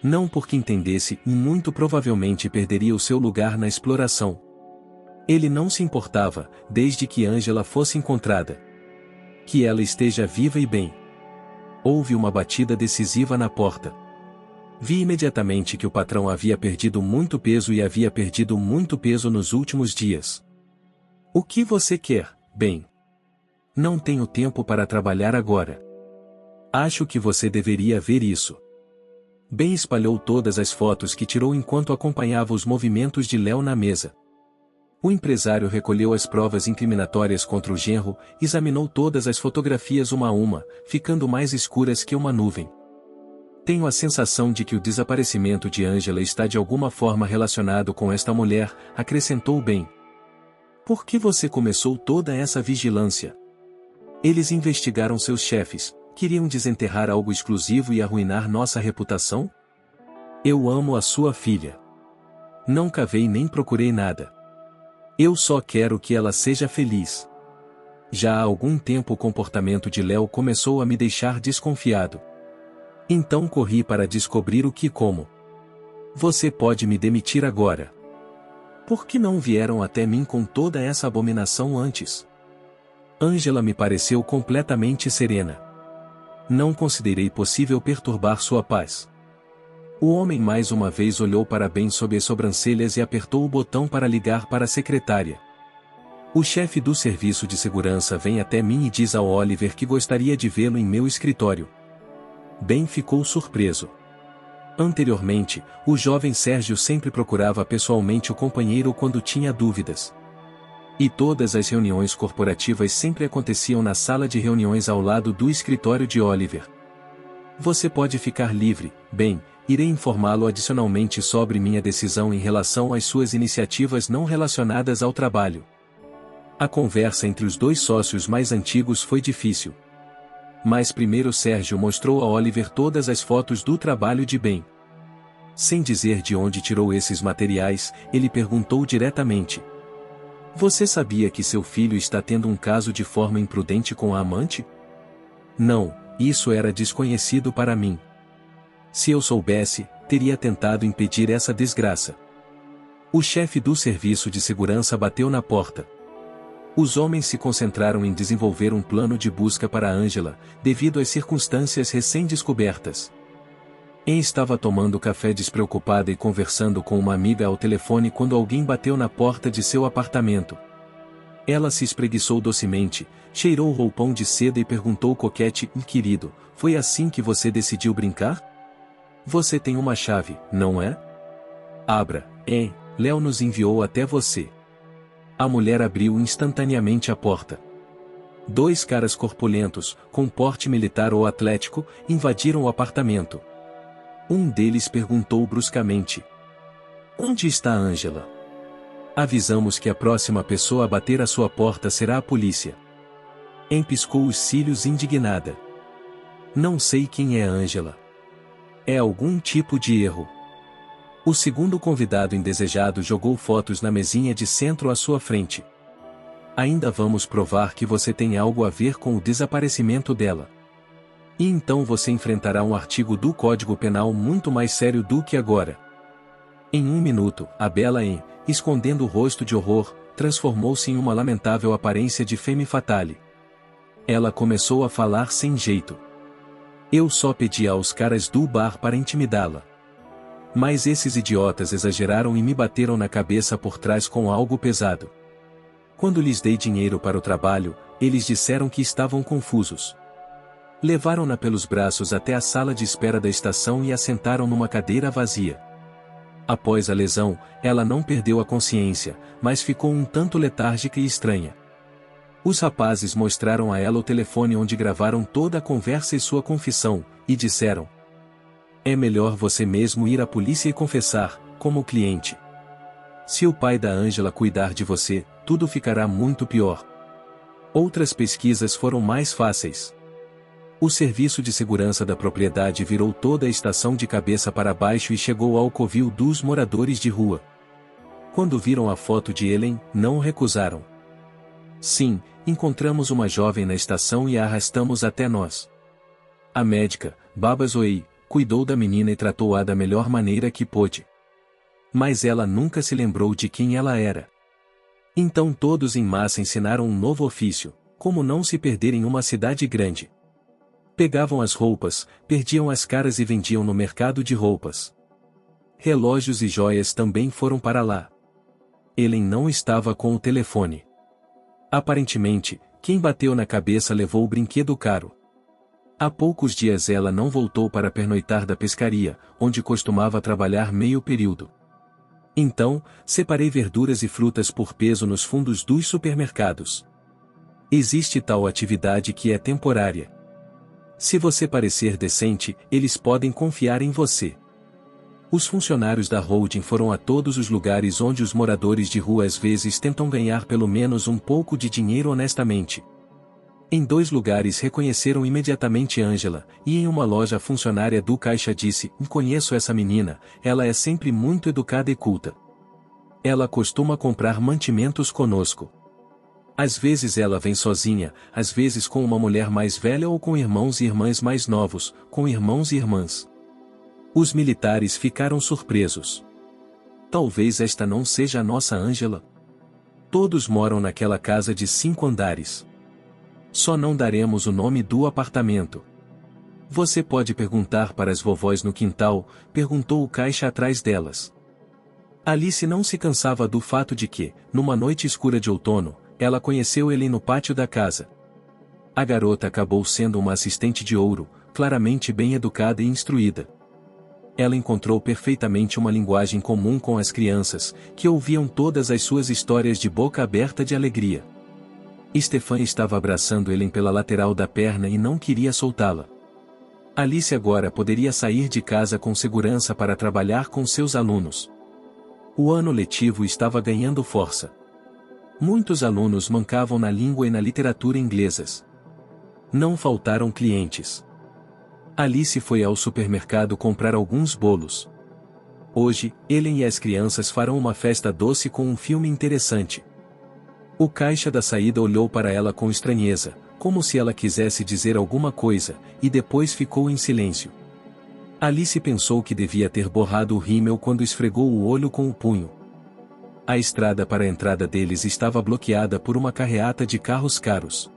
Não porque entendesse e muito provavelmente perderia o seu lugar na exploração. Ele não se importava, desde que Angela fosse encontrada. Que ela esteja viva e bem. Houve uma batida decisiva na porta. Vi imediatamente que o patrão havia perdido muito peso e havia perdido muito peso nos últimos dias. O que você quer, Ben? Não tenho tempo para trabalhar agora. Acho que você deveria ver isso. Ben espalhou todas as fotos que tirou enquanto acompanhava os movimentos de Léo na mesa. O empresário recolheu as provas incriminatórias contra o genro, examinou todas as fotografias uma a uma, ficando mais escuras que uma nuvem. Tenho a sensação de que o desaparecimento de Angela está de alguma forma relacionado com esta mulher, acrescentou Ben. Por que você começou toda essa vigilância? Eles investigaram seus chefes, queriam desenterrar algo exclusivo e arruinar nossa reputação? Eu amo a sua filha. Não cavei nem procurei nada. Eu só quero que ela seja feliz. Já há algum tempo o comportamento de Léo começou a me deixar desconfiado. Então corri para descobrir o que e como. Você pode me demitir agora. Por que não vieram até mim com toda essa abominação antes? Angela me pareceu completamente serena. Não considerei possível perturbar sua paz. O homem mais uma vez olhou para Ben sob as sobrancelhas e apertou o botão para ligar para a secretária. O chefe do serviço de segurança vem até mim e diz ao Oliver que gostaria de vê-lo em meu escritório. Ben ficou surpreso. Anteriormente, o jovem Sérgio sempre procurava pessoalmente o companheiro quando tinha dúvidas. E todas as reuniões corporativas sempre aconteciam na sala de reuniões ao lado do escritório de Oliver. Você pode ficar livre, Ben. Irei informá-lo adicionalmente sobre minha decisão em relação às suas iniciativas não relacionadas ao trabalho. A conversa entre os dois sócios mais antigos foi difícil. Mas primeiro Sérgio mostrou a Oliver todas as fotos do trabalho de Ben. Sem dizer de onde tirou esses materiais, ele perguntou diretamente. Você sabia que seu filho está tendo um caso de forma imprudente com a amante? Não, isso era desconhecido para mim. Se eu soubesse, teria tentado impedir essa desgraça. O chefe do serviço de segurança bateu na porta. Os homens se concentraram em desenvolver um plano de busca para Angela, devido às circunstâncias recém-descobertas. Anne estava tomando café despreocupada e conversando com uma amiga ao telefone quando alguém bateu na porta de seu apartamento. Ela se espreguiçou docemente, cheirou o roupão de seda e perguntou coquete: querido, foi assim que você decidiu brincar? Você tem uma chave, não é? Abra, Léo nos enviou até você. A mulher abriu instantaneamente a porta. 2 caras corpulentos, com porte militar ou atlético, invadiram o apartamento. Um deles perguntou bruscamente: onde está Angela? Avisamos que a próxima pessoa a bater à sua porta será a polícia. Anne piscou os cílios indignada. Não sei quem é Angela. É algum tipo de erro. O segundo convidado indesejado jogou fotos na mesinha de centro à sua frente. Ainda vamos provar que você tem algo a ver com o desaparecimento dela. E então você enfrentará um artigo do Código Penal muito mais sério do que agora. Em 1 minuto, a bela Anne, escondendo o rosto de horror, transformou-se em uma lamentável aparência de femme fatale. Ela começou a falar sem jeito. Eu só pedi aos caras do bar para intimidá-la. Mas esses idiotas exageraram e me bateram na cabeça por trás com algo pesado. Quando lhes dei dinheiro para o trabalho, eles disseram que estavam confusos. Levaram-na pelos braços até a sala de espera da estação e a sentaram numa cadeira vazia. Após a lesão, ela não perdeu a consciência, mas ficou um tanto letárgica e estranha. Os rapazes mostraram a ela o telefone onde gravaram toda a conversa e sua confissão, e disseram: é melhor você mesmo ir à polícia e confessar, como cliente. Se o pai da Angela cuidar de você, tudo ficará muito pior. Outras pesquisas foram mais fáceis. O serviço de segurança da propriedade virou toda a estação de cabeça para baixo e chegou ao covil dos moradores de rua. Quando viram a foto de Ellen, não recusaram. Sim, encontramos uma jovem na estação e a arrastamos até nós. A médica, Baba Zoe, cuidou da menina e tratou-a da melhor maneira que pôde. Mas ela nunca se lembrou de quem ela era. Então todos em massa ensinaram um novo ofício: como não se perder em uma cidade grande. Pegavam as roupas, perdiam as caras e vendiam no mercado de roupas. Relógios e joias também foram para lá. Ellen não estava com o telefone. Aparentemente, quem bateu na cabeça levou o brinquedo caro. Há poucos dias ela não voltou para pernoitar da pescaria, onde costumava trabalhar meio período. Então, separei verduras e frutas por peso nos fundos dos supermercados. Existe tal atividade que é temporária. Se você parecer decente, eles podem confiar em você. Os funcionários da holding foram a todos os lugares onde os moradores de rua às vezes tentam ganhar pelo menos um pouco de dinheiro honestamente. Em 2 lugares reconheceram imediatamente Angela, e em uma loja a funcionária do caixa disse: conheço essa menina, ela é sempre muito educada e culta. Ela costuma comprar mantimentos conosco. Às vezes ela vem sozinha, às vezes com uma mulher mais velha ou com irmãos e irmãs mais novos, com irmãos e irmãs. Os militares ficaram surpresos. Talvez esta não seja a nossa Angela. Todos moram naquela casa de 5 andares. Só não daremos o nome do apartamento. Você pode perguntar para as vovós no quintal, perguntou o caixa atrás delas. Alice não se cansava do fato de que, numa noite escura de outono, ela conheceu ele no pátio da casa. A garota acabou sendo uma assistente de ouro, claramente bem educada e instruída. Ela encontrou perfeitamente uma linguagem comum com as crianças, que ouviam todas as suas histórias de boca aberta de alegria. Stefan estava abraçando Ellen pela lateral da perna e não queria soltá-la. Alice agora poderia sair de casa com segurança para trabalhar com seus alunos. O ano letivo estava ganhando força. Muitos alunos mancavam na língua e na literatura inglesas. Não faltaram clientes. Alice foi ao supermercado comprar alguns bolos. Hoje, Ellen e as crianças farão uma festa doce com um filme interessante. O caixa da saída olhou para ela com estranheza, como se ela quisesse dizer alguma coisa, e depois ficou em silêncio. Alice pensou que devia ter borrado o rímel quando esfregou o olho com o punho. A estrada para a entrada deles estava bloqueada por uma carreata de carros caros.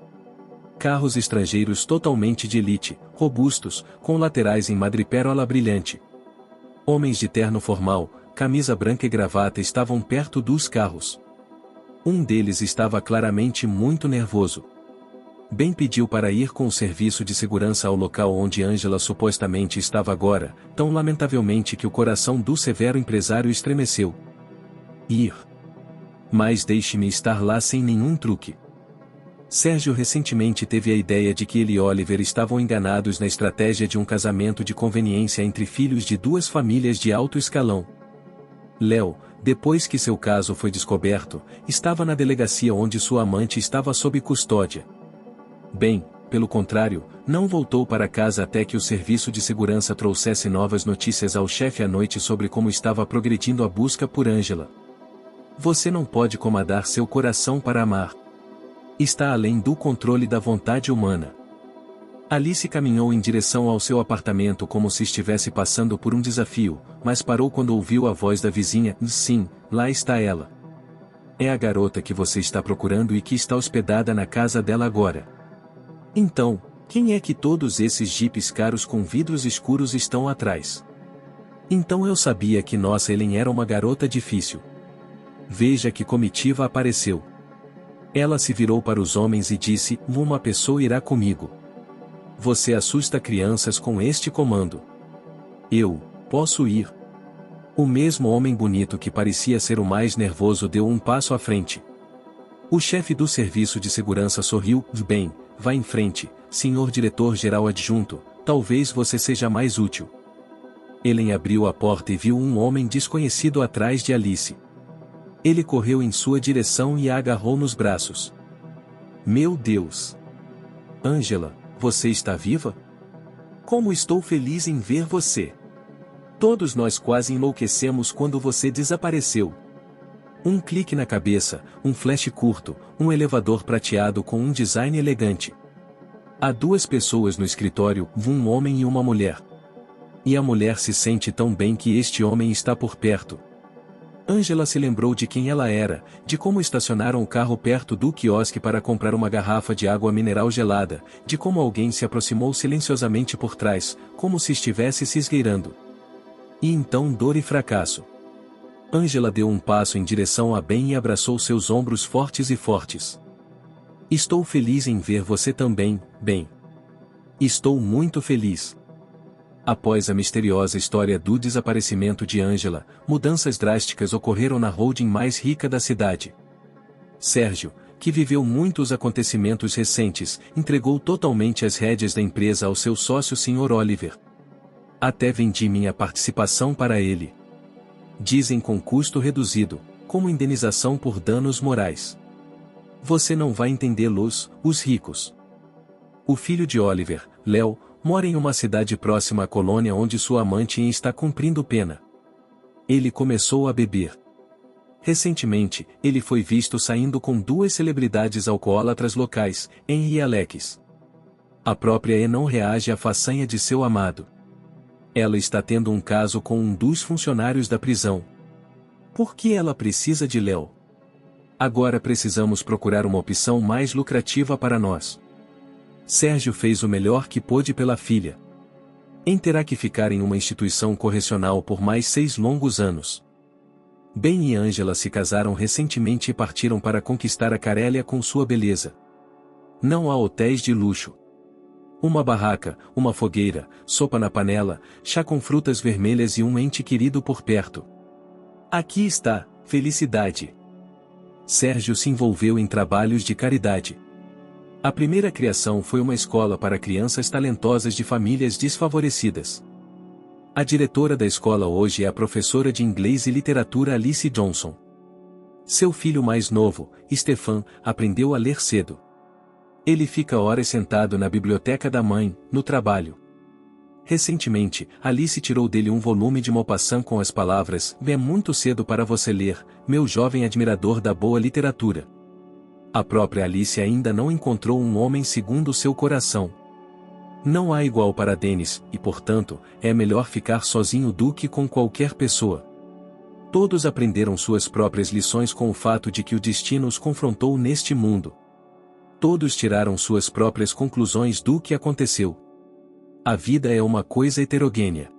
Carros estrangeiros totalmente de elite, robustos, com laterais em madrepérola brilhante. Homens de terno formal, camisa branca e gravata estavam perto dos carros. Um deles estava claramente muito nervoso. Ben pediu para ir com o serviço de segurança ao local onde Angela supostamente estava agora, tão lamentavelmente que o coração do severo empresário estremeceu. Ir. Mas deixe-me estar lá sem nenhum truque. Sérgio recentemente teve a ideia de que ele e Oliver estavam enganados na estratégia de um casamento de conveniência entre filhos de duas famílias de alto escalão. Léo, depois que seu caso foi descoberto, estava na delegacia onde sua amante estava sob custódia. Ben, pelo contrário, não voltou para casa até que o serviço de segurança trouxesse novas notícias ao chefe à noite sobre como estava progredindo a busca por Angela. Você não pode comandar seu coração para amar. Está além do controle da vontade humana. Alice caminhou em direção ao seu apartamento como se estivesse passando por um desafio, mas parou quando ouviu a voz da vizinha. Sim, lá está ela. É a garota que você está procurando e que está hospedada na casa dela agora. Então, quem é que todos esses jipes caros com vidros escuros estão atrás? Então eu sabia que nossa Ellen era uma garota difícil. Veja que comitiva apareceu. Ela se virou para os homens e disse: uma pessoa irá comigo. Você assusta crianças com este comando. Eu posso ir. O mesmo homem bonito que parecia ser o mais nervoso deu um passo à frente. O chefe do serviço de segurança sorriu. Bem, vá em frente, senhor diretor-geral adjunto, talvez você seja mais útil. Ellen abriu a porta e viu um homem desconhecido atrás de Alice. Ele correu em sua direção e a agarrou nos braços. Meu Deus! Angela, você está viva? Como estou feliz em ver você! Todos nós quase enlouquecemos quando você desapareceu. Um clique na cabeça, um flash curto, um elevador prateado com um design elegante. Há duas pessoas no escritório, um homem e uma mulher. E a mulher se sente tão bem que este homem está por perto. Angela se lembrou de quem ela era, de como estacionaram o carro perto do quiosque para comprar uma garrafa de água mineral gelada, de como alguém se aproximou silenciosamente por trás, como se estivesse se esgueirando. E então dor e fracasso. Angela deu um passo em direção a Ben e abraçou seus ombros fortes e fortes. Estou feliz em ver você também, Ben. Estou muito feliz. Após a misteriosa história do desaparecimento de Angela, mudanças drásticas ocorreram na holding mais rica da cidade. Sérgio, que viveu muitos acontecimentos recentes, entregou totalmente as rédeas da empresa ao seu sócio Sr. Oliver. Até vendi minha participação para ele. Dizem com custo reduzido, como indenização por danos morais. Você não vai entendê-los, os ricos. O filho de Oliver, Léo, mora em uma cidade próxima à colônia onde sua amante está cumprindo pena. Ele começou a beber. Recentemente, ele foi visto saindo com duas celebridades alcoólatras locais, Henry e Alex. A própria E não reage à façanha de seu amado. Ela está tendo um caso com um dos funcionários da prisão. Por que ela precisa de Léo? Agora precisamos procurar uma opção mais lucrativa para nós. Sérgio fez o melhor que pôde pela filha. Terá que ficar em uma instituição correcional por mais 6 longos anos. Ben e Angela se casaram recentemente e partiram para conquistar a Carélia com sua beleza. Não há hotéis de luxo. Uma barraca, uma fogueira, sopa na panela, chá com frutas vermelhas e um ente querido por perto. Aqui está, felicidade. Sérgio se envolveu em trabalhos de caridade. A primeira criação foi uma escola para crianças talentosas de famílias desfavorecidas. A diretora da escola hoje é a professora de inglês e literatura Alice Johnson. Seu filho mais novo, Stefan, aprendeu a ler cedo. Ele fica horas sentado na biblioteca da mãe, no trabalho. Recentemente, Alice tirou dele um volume de Maupassant com as palavras: "É muito cedo para você ler, meu jovem admirador da boa literatura." A própria Alice ainda não encontrou um homem segundo seu coração. Não há igual para Dennis, e portanto, é melhor ficar sozinho do que com qualquer pessoa. Todos aprenderam suas próprias lições com o fato de que o destino os confrontou neste mundo. Todos tiraram suas próprias conclusões do que aconteceu. A vida é uma coisa heterogênea.